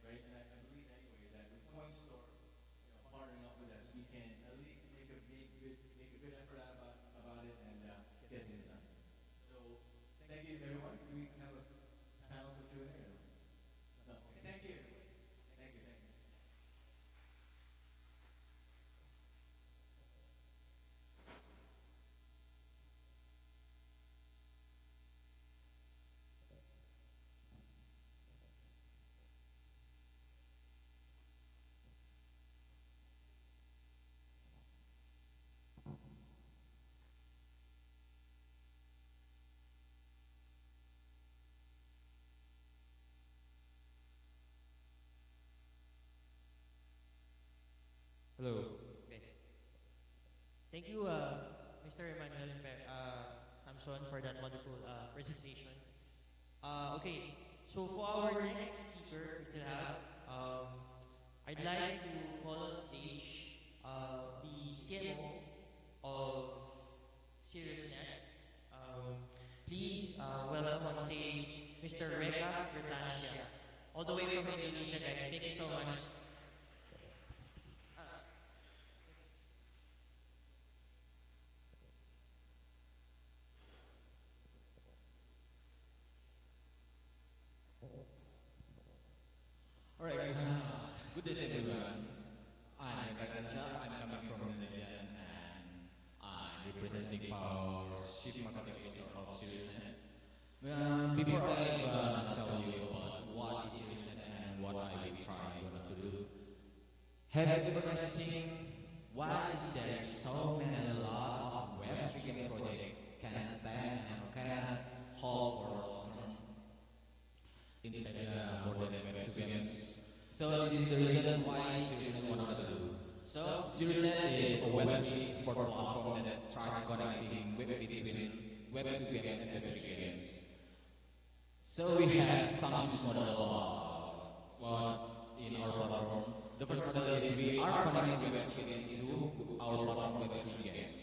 Speaker 6: right? And I believe anyway that with CoinStore, partnering up with us, we can at least make a good effort about it and get things done. So thank you everyone. Do we have a panel for Q&A? No. Okay, thank you everyone. Thank you.
Speaker 5: Hello. Okay. Thank you, Mr. Emmanuel and Samson, for that wonderful presentation. Okay, so for our next speaker, we still have, I'd like to call on stage the CMO of SiriusNet. Please welcome on stage Mr. Reka Retancia, all the way from Indonesia, guys. Thank you so much.
Speaker 7: Alright, good day everyone. I'm Ragansha, I'm coming from Indonesia and I'm representing our Chief Marketing Officer of SiriusNet. Before I tell you about what is SiriusNet and what I will try to do, have you ever seen why is there so many a lot of Web3 games projects can stand and can hold for long term? Instead more than Web2 games. So this is the reason why SiriusNet wanted to do. So SiriusNet is a Web3 sport platform that tries connecting between Web2 games and Web3 games. So we have some business model in our platform. The first model is we are connecting Web2 games to our platform Web3 games.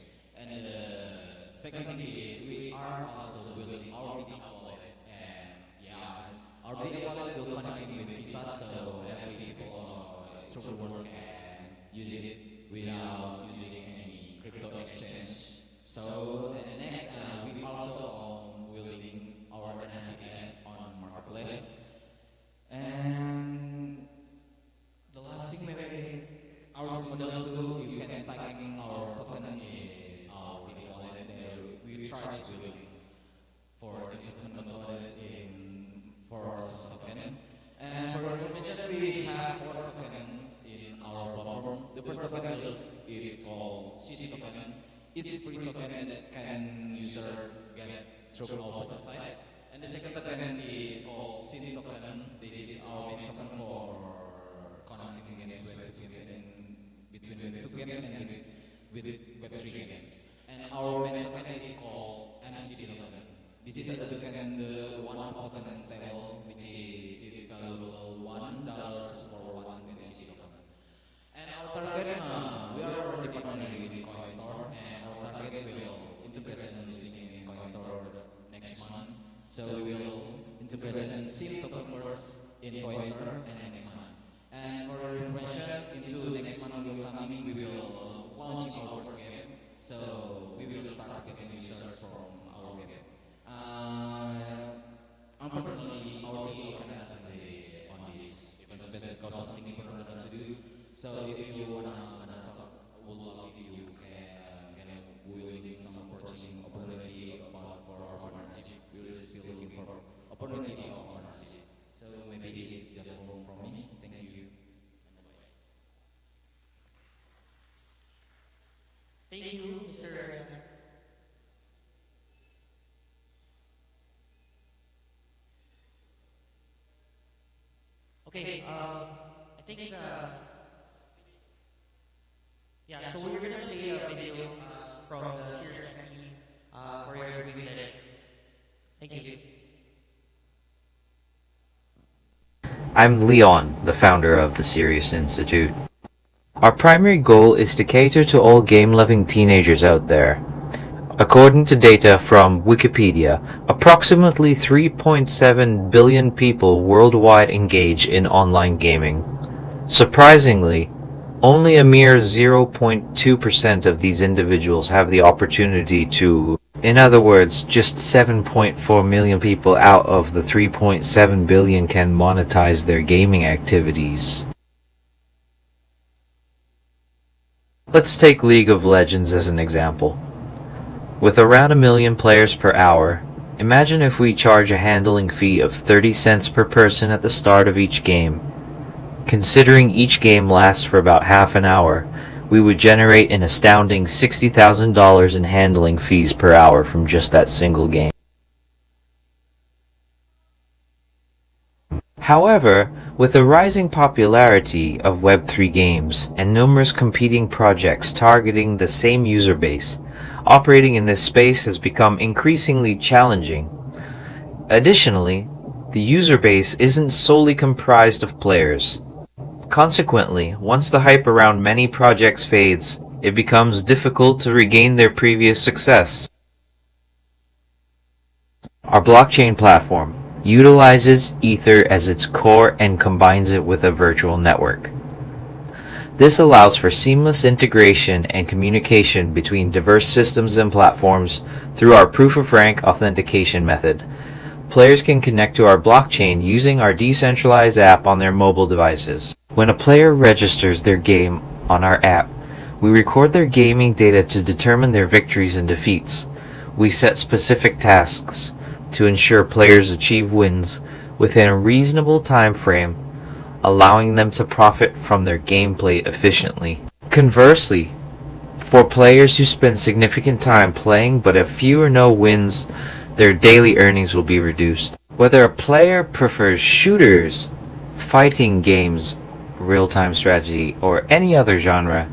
Speaker 7: And the second thing is we are also building our big wallet, and yeah, our big wallet will connect with Visa, so every people through the world can use it without using any crypto exchange. So and next, we also building our NFTs on marketplace. And the last thing maybe our model too, you can stacking our token in our big wallet. We try to build for investment methods in for some token. And for information, we have 4 tokens in our platform. The first token is called City token. It's free token that can user get through our website. And the second token is called City token. This is our main token for connecting games with two games and between the two games and with Web3 games. And our main token is called MCD token. This is a token, the one-off token stable, which is it's valuable $1 for one MCD token. And our target, we are already partnering with CoinStore, and our target will integration listing in CoinStore next month. So we will integration SIM token first in CoinStore and next month. And for your information, into next month will coming, we will launch our first game. So we will start getting users from our game. Unfortunately, our CEO cannot attend on this event space because of things important to do. So if you wanna talk, would love if you can we will need some opportunity about for our partnership. We will still looking for opportunity of partnership. So maybe it's just from me. Thank you.
Speaker 5: Thank you, Mr. Okay, I think, yeah, so we're gonna play a video from the Serious team for your doing this. Thank you.
Speaker 8: I'm Leon, the founder of the Serious Institute. Our primary goal is to cater to all game-loving teenagers out there. According to data from Wikipedia, approximately 3.7 billion people worldwide engage in online gaming. Surprisingly, only a mere 0.2% of these individuals have the opportunity to, in other words, just 7.4 million people out of the 3.7 billion can monetize their gaming activities. Let's take League of Legends as an example. With around 1 million players per hour, imagine if we charge a handling fee of 30 cents per person at the start of each game. Considering each game lasts for about half an hour, we would generate an astounding $60,000 in handling fees per hour from just that single game. However, with the rising popularity of Web3 games and numerous competing projects targeting the same user base, operating in this space has become increasingly challenging. Additionally, the user base isn't solely comprised of players. Consequently, once the hype around many projects fades, it becomes difficult to regain their previous success. Our blockchain platform utilizes Ether as its core and combines it with a virtual network. This allows for seamless integration and communication between diverse systems and platforms through our proof-of-rank authentication method. Players can connect to our blockchain using our decentralized app on their mobile devices. When a player registers their game on our app, we record their gaming data to determine their victories and defeats. We set specific tasks to ensure players achieve wins within a reasonable time frame, allowing them to profit from their gameplay efficiently. Conversely, for players who spend significant time playing but have few or no wins, their daily earnings will be reduced. Whether a player prefers shooters, fighting games, real-time strategy, or any other genre,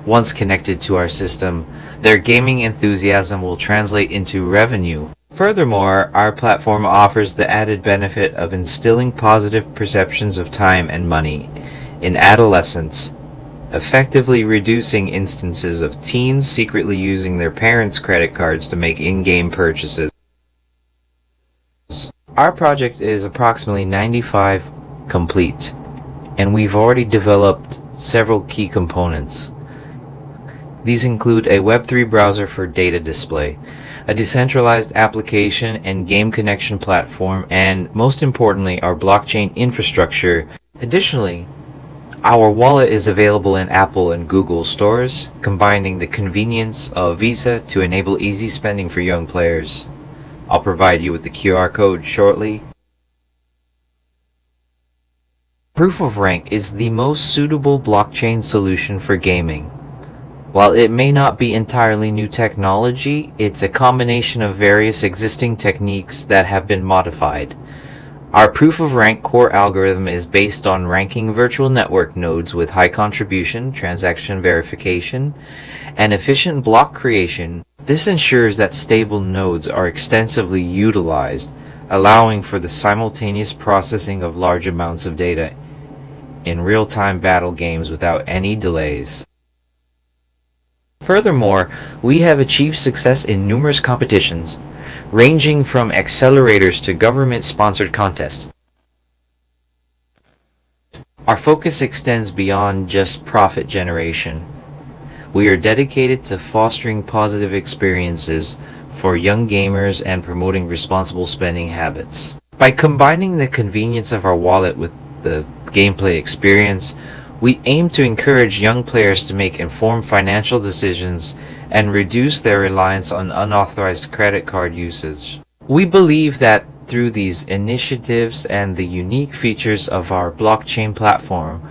Speaker 8: once connected to our system, their gaming enthusiasm will translate into revenue. Furthermore, our platform offers the added benefit of instilling positive perceptions of time and money in adolescents, effectively reducing instances of teens secretly using their parents' credit cards to make in-game purchases. Our project is approximately 95 complete, and we've already developed several key components. These include a Web3 browser for data display, a decentralized application and game connection platform, and most importantly, our blockchain infrastructure. Additionally, our wallet is available in Apple and Google stores, combining the convenience of Visa to enable easy spending for young players. I'll provide you with the QR code shortly. Proof of Rank is the most suitable blockchain solution for gaming. While it may not be entirely new technology, it's a combination of various existing techniques that have been modified. Our proof of rank core algorithm is based on ranking virtual network nodes with high contribution, transaction verification, and efficient block creation. This ensures that stable nodes are extensively utilized, allowing for the simultaneous processing of large amounts of data in real-time battle games without any delays. Furthermore, we have achieved success in numerous competitions, ranging from accelerators to government-sponsored contests. Our focus extends beyond just profit generation. We are dedicated to fostering positive experiences for young gamers and promoting responsible spending habits. By combining the convenience of our wallet with the gameplay experience, we aim to encourage young players to make informed financial decisions and reduce their reliance on unauthorized credit card usage. We believe that through these initiatives and the unique features of our blockchain platform,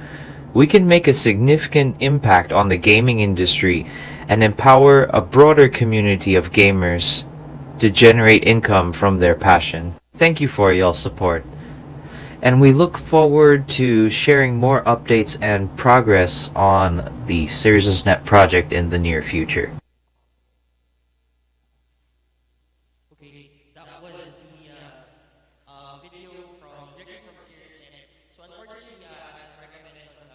Speaker 8: we can make a significant impact on the gaming industry and empower a broader community of gamers to generate income from their passion. Thank you for your support, and we look forward to sharing more updates and progress on the SiriusNet project in the near future.
Speaker 5: Okay, that was the video from directly from SiriusNet. So unfortunately, as Regan mentioned,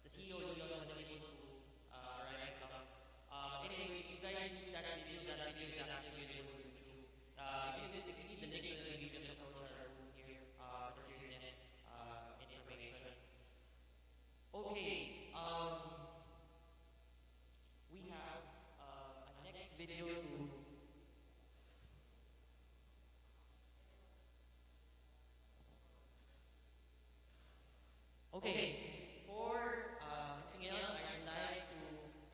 Speaker 5: the CEO Leon wasn't able to arrive now. Anyway, if you guys need that video is actually available on YouTube. If you need the link to the video, just approach our booth here for SiriusNet information. Okay, we have a next video to. Okay, for anything else, I'd like to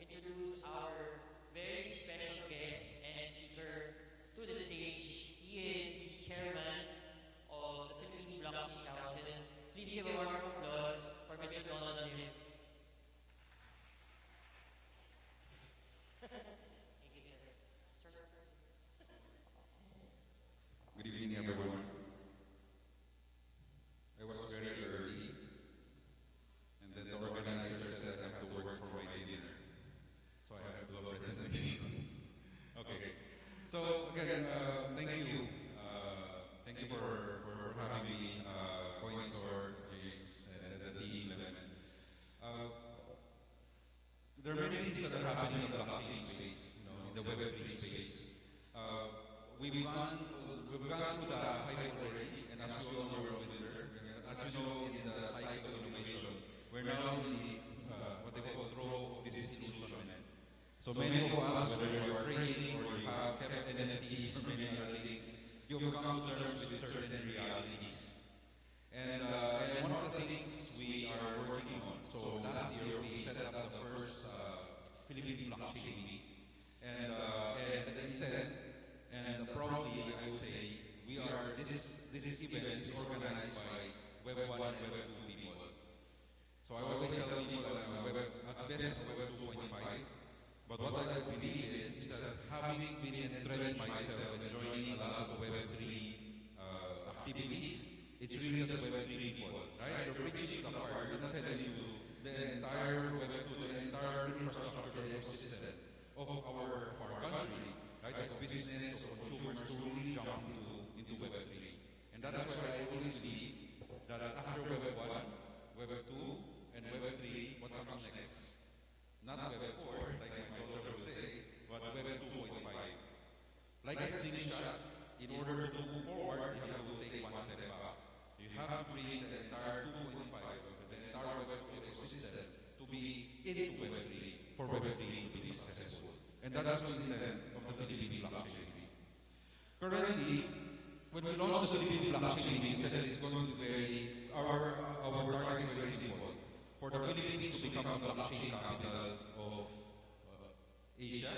Speaker 5: introduce our very special guest and speaker to the stage. He is the chairman of the Philippine Blockchain Council. Please give a warm round of applause for Mr. Donald Lim. Thank you, sir. Sir,
Speaker 9: Good evening, everyone. I was very early, and then the organizer said I have to work for my dinner, so I have to do a presentation. Okay. So again, thank you for having me, Coin Store, James, and the team. Uh, there are many things that are happening in the blockchain space, in the Web3 space. Uh, we've gone through the hype already, and as we all know, we're already there. As you know, in the cycle of innovation, we're now in the what they call throw of disillusionment. So many of us, whether you are trading or you have kept NFTs or many other things, you've come to terms with certain realities. And one of the things we are working on. So last year we set up the first Philippine Blockchain Week, and the intent, and proudly I would say, this event is organized by Web 1 and Web 2 people. So I always tell people at best Web 2.5, but what I believe in is that having been entrenched myself and joining a lot of Web 3 activities, it's really just Web 3 people, right? You're bridging the part, you're not selling to the entire Web 2, to the entire infrastructure ecosystem of our country, right? Of business, of consumers to really jump into Web 3. And that is why I always believe that after Web 1, Web 2, and Web 3, what comes next not Web 4, like my daughter would say, but Web 2.5. Like a slingshot, in order to move forward, you have to take one step back. You have to bring the entire 2.5, the entire Web 2 ecosystem to be into Web 3 for Web 3 to be successful. And that's the intent of the Philippine Blockchain Week. Currently, when we launched the Philippine Blockchain Week, we said that it's going to be our target is very simple. For the Philippines to become a blockchain capital of Asia,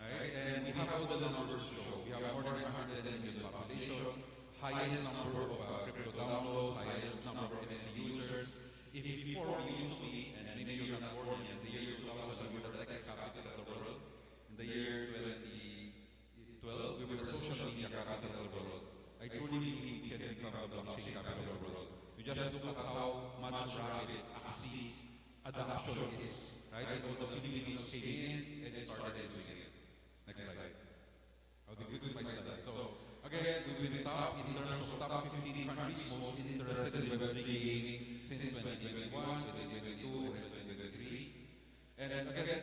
Speaker 9: right? And we have all the numbers to show. We have more than 110 million population, highest number of crypto downloads, highest number of NFT users. If before we used to be, and maybe you're not born in the year 2000, we were the next capital of the world. In the year 2012, we were the social media capital of the world. I truly believe we can become the blockchain capital of the world. You just look at how much rapid access adoption is, right? And all the Filipinos came in and started using it. Next slide. I'll be quick with my slides. So, again, we've been top in terms of top 15 countries most interested in Web3 gaming since 2021, 2022, and 2023. And again,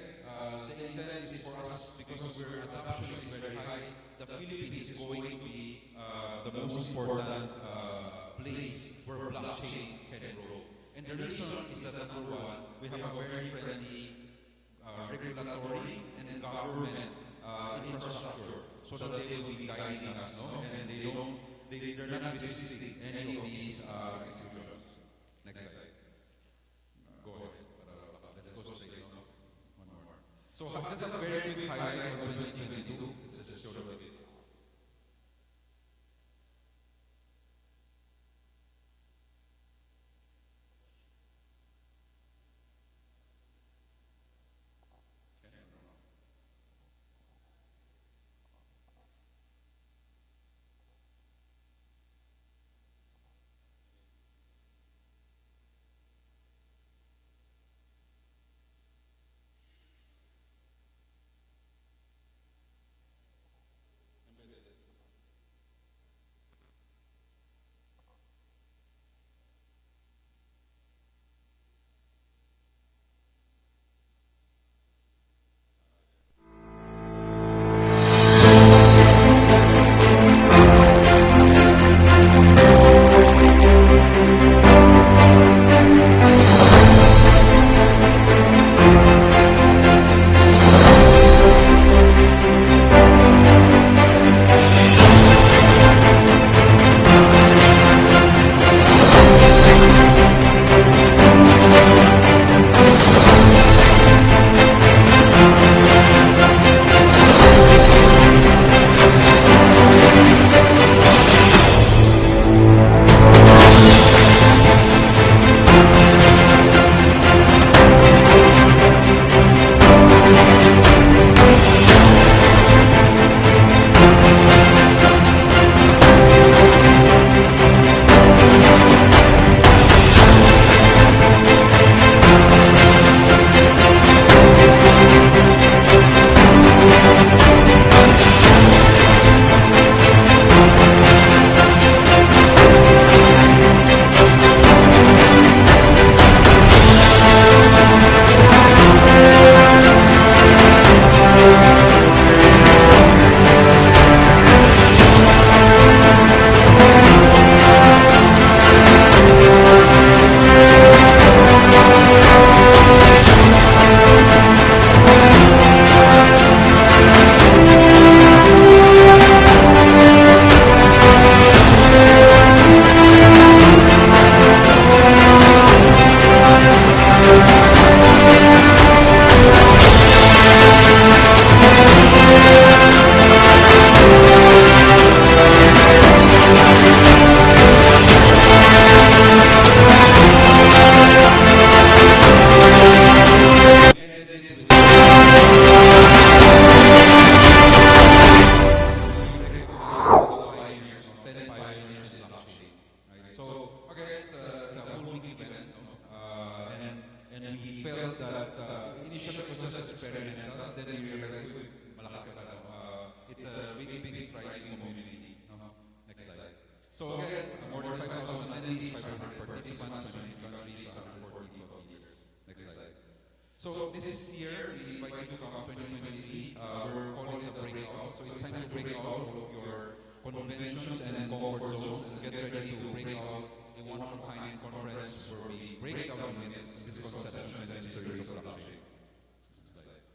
Speaker 9: the intent is for us, because where adoption is very high, the Philippines is going to be the most important place where blockchain can grow. And the reason is that, number one, we have a very friendly regulatory and government infrastructure, so that they will be guiding us, no? And they're not resisting any of these executions. Next slide. Go ahead. Let's go straight. One more. So just a very quick highlight of 2022. Let's just show the video. So again, more than 5,000 attendees, 500 participants, 20 countries, 140 leaders. Next slide. So this year, we invite you to come 2023. We're calling it a breakout. So it's time to break out of your conventions and comfort zones and get ready to break out a one-of-a-kind conference where we break down myths, misconceptions, and mysteries of blockchain. Next slide.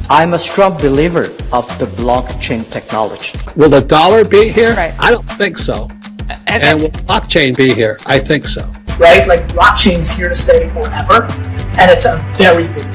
Speaker 10: I'm a strong believer of the blockchain technology.
Speaker 11: Will the dollar be here?
Speaker 12: Right.
Speaker 11: I don't think so. And will blockchain be here? I think so.
Speaker 12: Right? Like blockchain's here to stay forever, and it's a very big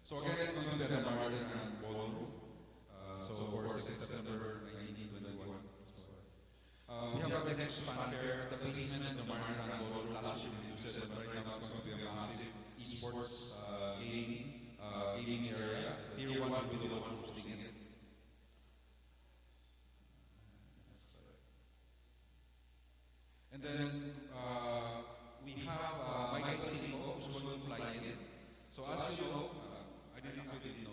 Speaker 9: So again, it's going to be at the Manila Ballroom. So for September 19, 21. We have a next fanfare at the basement of the Manila Ballroom. Last year we used it, but right now it's going to be a massive esports gaming area. Tier 1 will be the one hosting it. And then we have Michael Cinco who's going to fly in. So as you know, I didn't really know.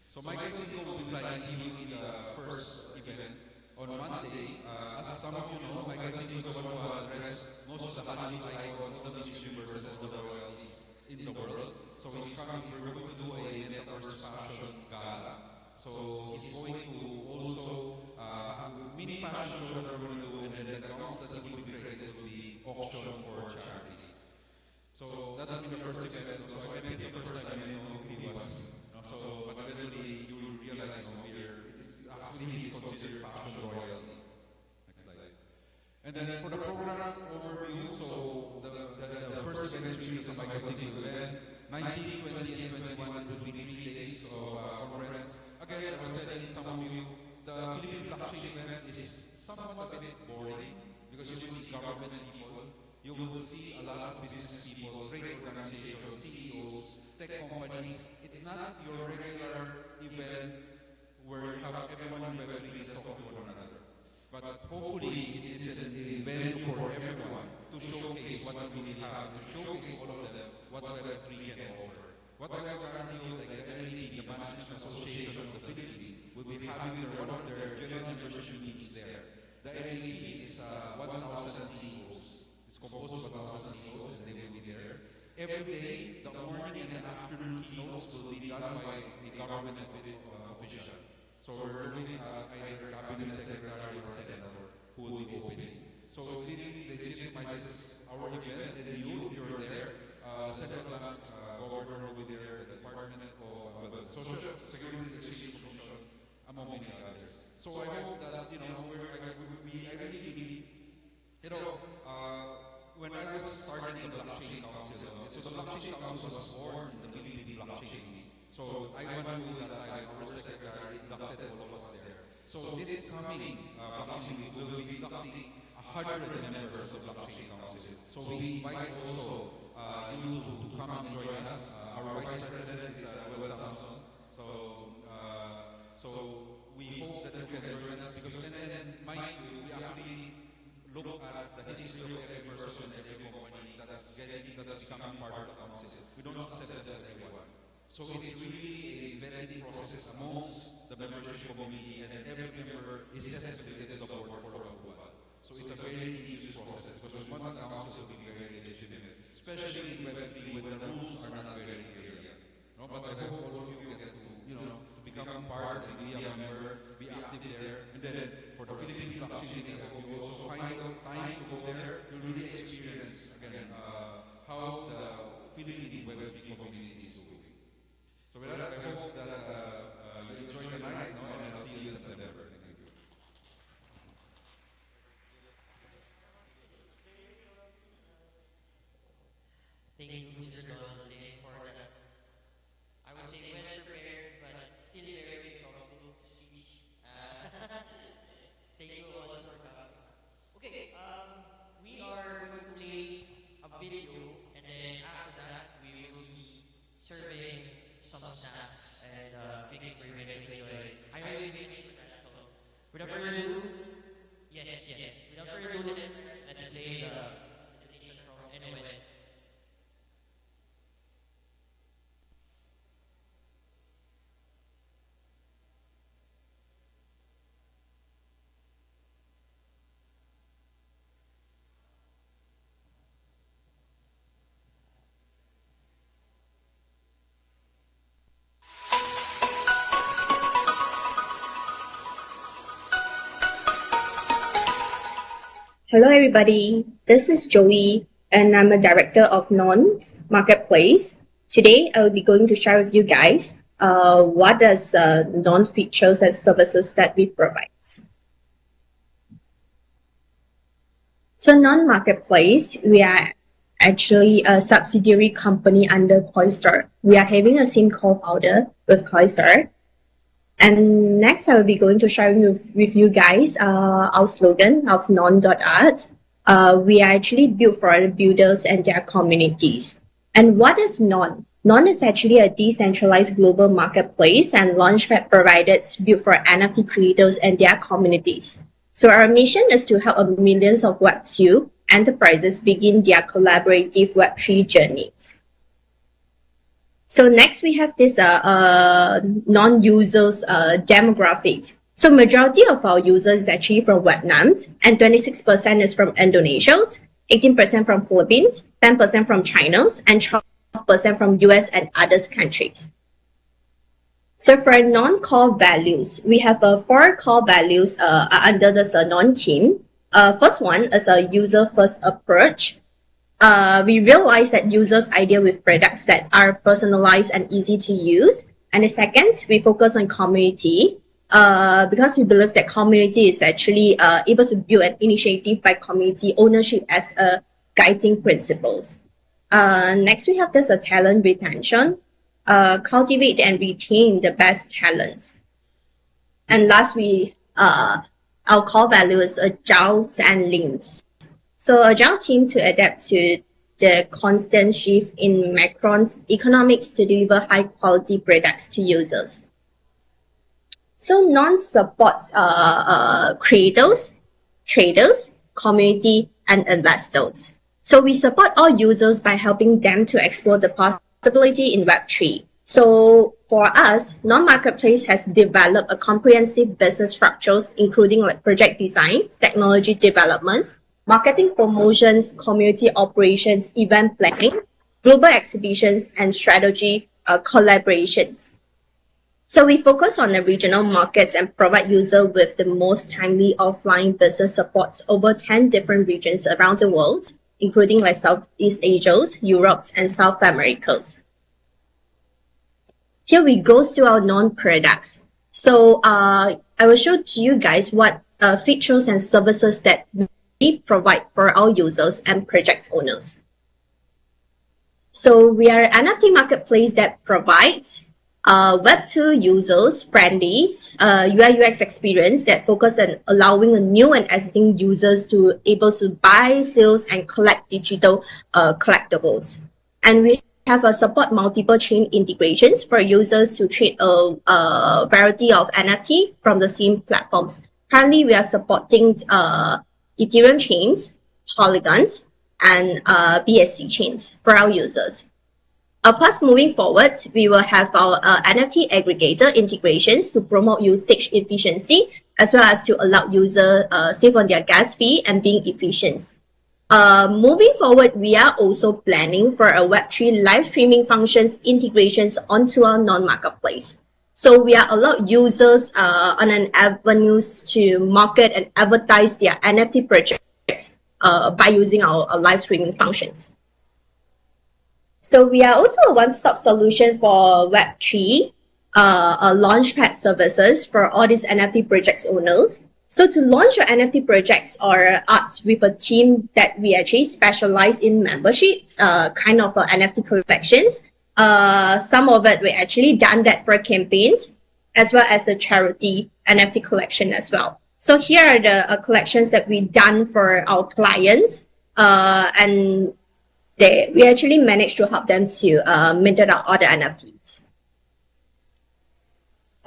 Speaker 9: So Michael Cinco will be flying. He will be the first event on Monday. As some of you know, Michael Cinco is the one who addressed most of the Hollywood icons, all the Miss Universes, and all the royalties in the world. So he's coming. We're going to do a metaverse fashion gala. So he's going to also mini fashion show that we're going to do, and then the gowns that will be created will be auctioned for charity. So that will be the first event. So I met him the first time, I didn't know who he was. So but eventually you will realize, actually he's considered fashion royalty. Next slide. And then for the program overview, so the first event is really the Michael Cinco event. 19, 20, and 21 will be 3 days of conference. Again, I was telling some of you, the Philippine blockchain event is somewhat a bit boring because you will see government people, you will see a lot of business people, trade organizations, CEOs, tech companies. It's not your regular event where you have everyone in Web3 is talking to one another. But hopefully it is a venue for everyone to showcase what we really have, to showcase all of them what Web3 can offer. What I will guarantee you, like the MAP, the Management Association of the Philippines, will be having one of their general membership meetings there. The MAP is 1,000 CEOs. It's composed of 1,000 CEOs, and they will be there. Every day, the morning and the afternoon keynotes will be done by a government official. So we're looking at either cabinet secretary or senator who will be opening. So it really legitimizes our event, and you, if you're there, the central bank governor will be there, the Department of the Social Security Exchange Commission, among many others. So I hope that, I really believe, when I was starting the Blockchain Council, so the Blockchain Council was born in the Philippine Blockchain Week. So I went to that time, our secretary inducted all of us there. So this coming Blockchain Week will be inducting 100 members of the Blockchain Council. So we invite also you to come and join us. Our Vice President is Will Samson. So we hope that you can join us because then mind you, we actually look at the history of every person and every company that's becoming part of the council. We don't accept as everyone. So it's really a vetting process amongst the membership committee, and every member is tested to the board for approval. So it's a very tedious process because we want the council to be very legitimate, especially in Web3 when the rules are not very clear yet. No, but I hope all of you get to become part and be a member, be active there. And then for the Philippine blockchain meeting, I hope you also find out time to go there. You'll really experience again how the Philippine Web3 community is doing. So with that, I hope that you enjoy the night, no? And I'll see you in September. Thank you.
Speaker 5: Thank you, Mr. Donald, for that. I would say well prepared, but still very impromptu speech. Thank you also for coming. Okay, we are going to play a video, and then after that, we will be serving some snacks and drinks for you guys to enjoy. I will be waiting for that. So, without further ado, yes. Without further ado, let's play the presentation from Innovating.
Speaker 13: Hello everybody, this is Joey and I'm a director of Non Marketplace. Today I will be going to share with you guys what does Non features and services that we provide. So Non Marketplace, we are actually a subsidiary company under Coinstar. We are having a same co-founder with Coinstar. And next, I will be going to share with you guys our slogan of non.art. We are actually built for the builders and their communities. And what is Non? Non is actually a decentralized global marketplace and launchpad provided built for NFT creators and their communities. So our mission is to help millions of Web2 enterprises begin their collaborative Web3 journeys. So next we have this non-users demographics. So majority of our users is actually from Vietnam, and 26% is from Indonesia, 18% from Philippines, 10% from China, and 12% from US and other countries. So for non-core values, we have 4 core values under this non-team. First one is a user-first approach. We realize that users ideal with products that are personalized and easy to use. And the second, we focus on community because we believe that community is actually able to build an initiative by community ownership as a guiding principles. Next, we have this talent retention, cultivate and retain the best talents. And last, our core value is agile and leans. So agile team to adapt to the constant shift in Macron's economics to deliver high quality products to users. So Non supports creators, traders, community, and investors. So we support all users by helping them to explore the possibility in Web3. So for us, Non Marketplace has developed a comprehensive business structures, including like project design, technology developments, marketing promotions, community operations, event planning, global exhibitions, and strategy collaborations. So we focus on the regional markets and provide users with the most timely offline business support over 10 different regions around the world, including like Southeast Asia, Europe, and South Americas. Here we go to our non-products. So I will show to you guys what features and services that we provide for our users and project owners. So we are an NFT marketplace that provides Web2 users friendly UI UX experience that focus on allowing new and existing users to able to buy, sales, and collect digital collectibles. And we have a support multiple chain integrations for users to trade a variety of NFT from the same platforms. Currently, we are supporting Ethereum chains, Polygons, and BSC chains for our users. Of course, moving forward, we will have our NFT aggregator integrations to promote usage efficiency, as well as to allow users save on their gas fee and being efficient. Moving forward, we are also planning for a Web3 live streaming functions integrations onto our non-marketplace. So we are allowed users on an avenues to market and advertise their NFT projects by using our live streaming functions. So we are also a one-stop solution for Web3 launchpad services for all these NFT projects owners. So to launch your NFT projects or arts with a team that we actually specialize in memberships, kind of NFT collections. Some of it we actually done that for campaigns as well as the charity NFT collection as well. So here are the collections that we done for our clients, and we actually managed to help them to mint out all the NFTs.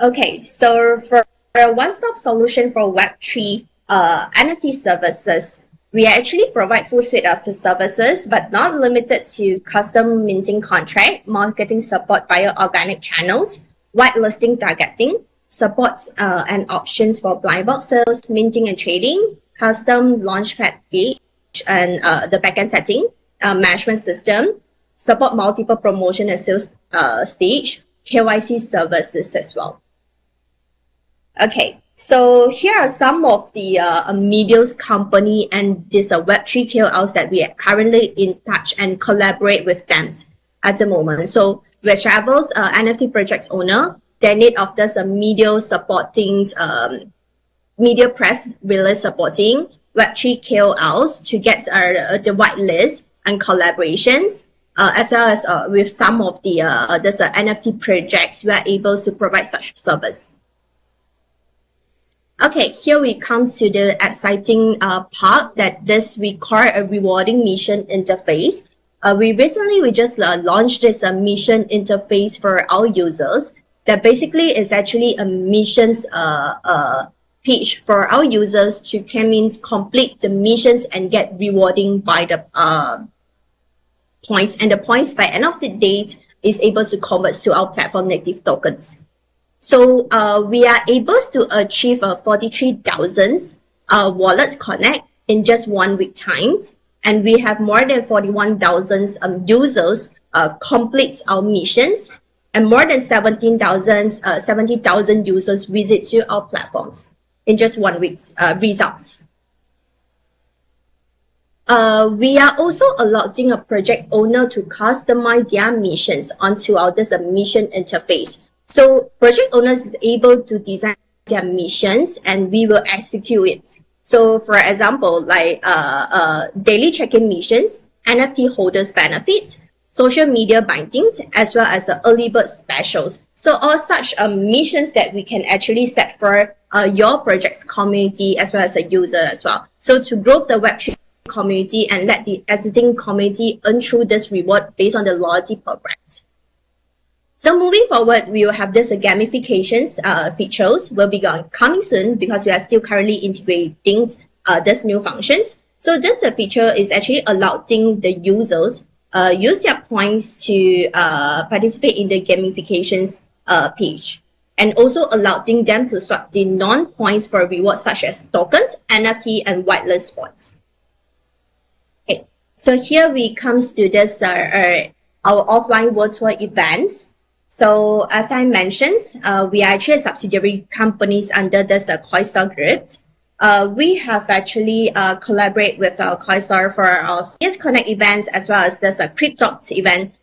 Speaker 13: Okay, so for a one-stop solution for Web3 NFT services, we actually provide full suite of services, but not limited to custom minting contract, marketing support via organic channels, whitelisting targeting, supports and options for blind box sales, minting and trading, custom launchpad gauge, and the backend setting, management system, support multiple promotion and sales stage, KYC services as well. Okay, so here are some of the media's company and these Web3 KOLs that we are currently in touch and collaborate with them at the moment. So whichever's NFT projects owner, they need of this media supporting, media press release supporting Web3 KOLs to get the whitelist and collaborations, as well as with some of the NFT projects, we are able to provide such service. Okay, here we come to the exciting part that this we call a rewarding mission interface. We just launched this mission interface for our users that basically is actually a missions page for our users to come in, complete the missions and get rewarding by the points, and the points by end of the date is able to convert to our platform native tokens. So we are able to achieve 43,000 wallets connect in just 1 week time, and we have more than 41,000 users complete our missions, and more than 70,000 users visit to our platforms in just 1 week's results. We are also allowing a project owner to customize their missions onto our mission interface. So project owners is able to design their missions and we will execute it. So for example, like daily check-in missions, NFT holders benefits, social media bindings, as well as the early bird specials. So all such missions that we can actually set for your project's community as well as a user as well. So to grow the Web3 community and let the existing community earn through this reward based on the loyalty programs. So moving forward, we will have this gamifications features will be coming soon because we are still currently integrating this new functions. So this feature is actually allowing the users use their points to participate in the gamifications page, and also allowing them to swap the non-points for rewards such as tokens, NFT, and whitelist spots. Okay, so here we comes to this our offline world tour events. So as I mentioned, we are actually subsidiary companies under this Coistar group. We have actually collaborate with Coistar for our CS Connect events as well as this Cryptalk event.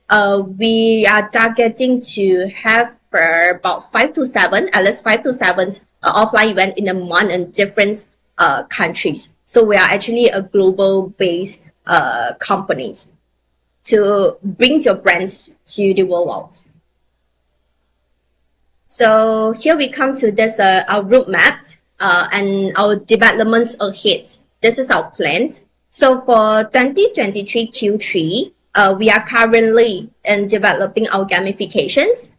Speaker 13: We are targeting to have for about 5 to 7, at least 5 to 7 offline event in a month in different countries. So we are actually a global based companies to bring your brands to the world. So here we come to this our roadmap and our developments ahead. This is our plans. So for 2023 Q3, we are currently in developing our gamifications,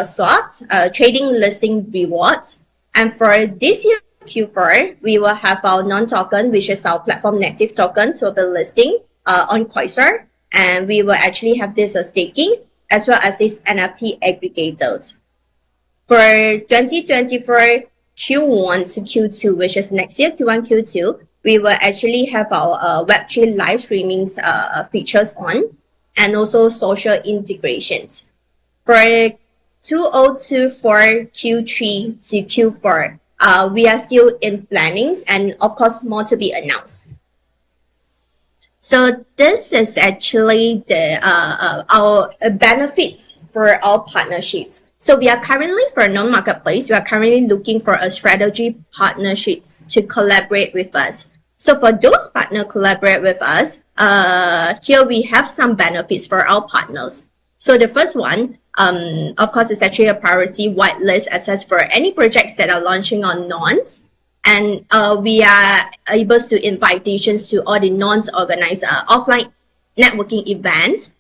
Speaker 13: swaps, trading listing rewards. And for this year Q4, we will have our non-token, which is our platform native tokens, will be listing on Coistar. And we will actually have this staking as well as these NFT aggregators. For 2024 Q1 to Q2, which is next year Q1, Q2, we will actually have our Web3 live streaming features on, and also social integrations. For 2024 Q3 to Q4. We are still in plannings and of course more to be announced. So this is actually the our benefits for our partnerships. So we are currently for a non-marketplace, we are currently looking for a strategy partnerships to collaborate with us. So for those partner collaborate with us, here we have some benefits for our partners. So the first one, of course, is actually a priority whitelist access for any projects that are launching on Nonce. And we are able to invitations to all the non-organized offline networking events,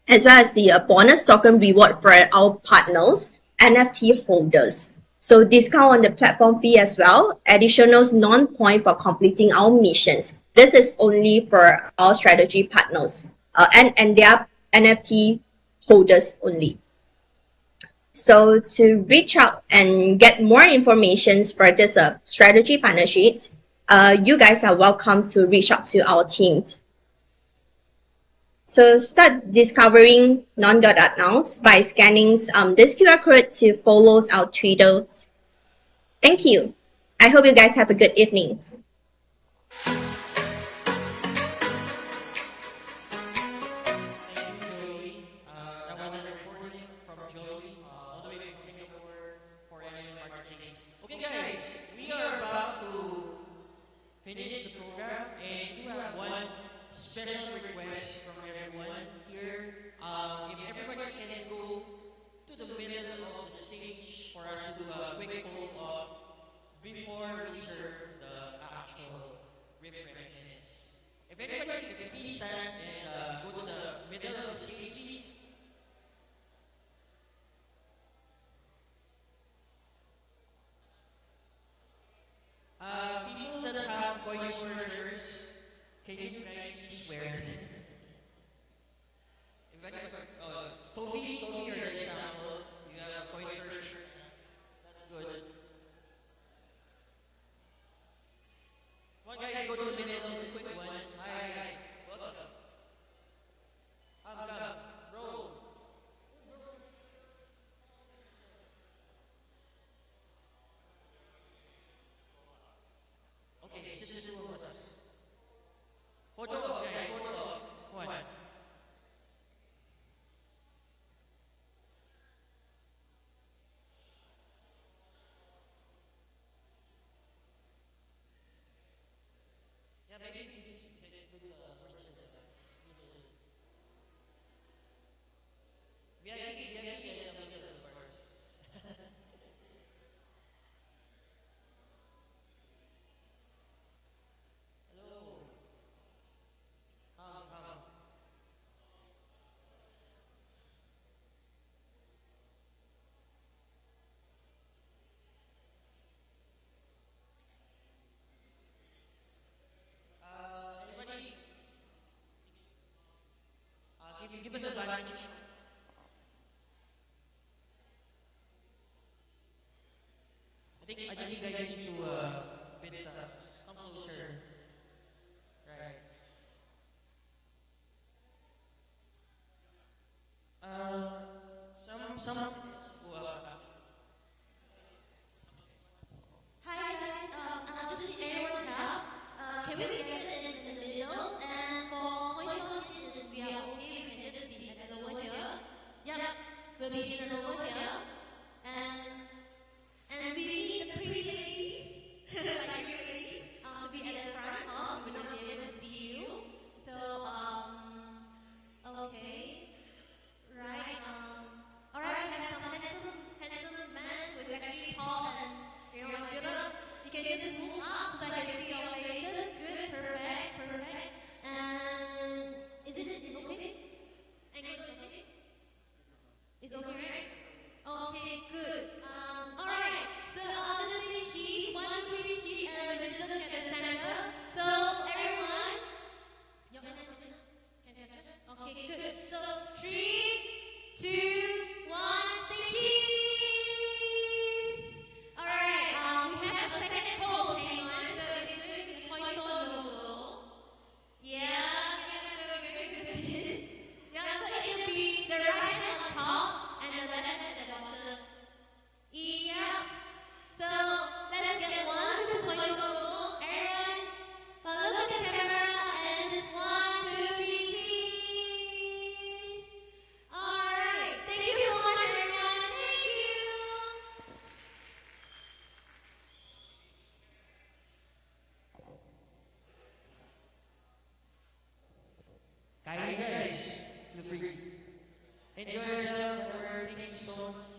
Speaker 13: as well as the bonus token reward for our partners, NFT holders. So discount on the platform fee as well, additional non-point for completing our missions. This is only for our strategy partners and their NFT holders only. So to reach out and get more information for this strategy partnerships, you guys are welcome to reach out to our teams. So start discovering non.art now by scanning this QR code to follow our Twitters. Thank you. I hope you guys have a good evening.
Speaker 5: Okay, guys, we are about to finish the program, and we do have one special request from everyone here. If everybody can go to the middle of the stage for us to do a quick follow-up before we serve the actual refreshments. If everybody can please stand and go to the middle of the stage, please. People that have voice shirts, can you guys please wear it? Toby, you're an example. You have a voice shirt. That's good. Come on, guys, go to the middle. It's a quick one. Hi. Welcome. Come. Roll. Okay, this is two of us. Photo up, guys, photo up. Come on. Yeah, maybe if you sit with the person in the middle. VIP in the middle, of course. Hello. Come. Anybody? Give us a lunch. I think you guys need to come closer. Right. Some.
Speaker 14: Hi guys, just need everyone helps. Can we get it in the middle? And for coin slots, if we are okay, we can just be at the lower here. Yep, we'll be in the lower here. And we need the pretty ladies, like you ladies, to be at the front, or we will not be able to see you. So, okay. Right, alright, we have some handsome man who is actually tall and, built up. You can just move up so that I can see your faces. Good, perfect. And is it okay? Angle is okay? It's okay, right?
Speaker 5: Enjoy yourself. Thank you so much.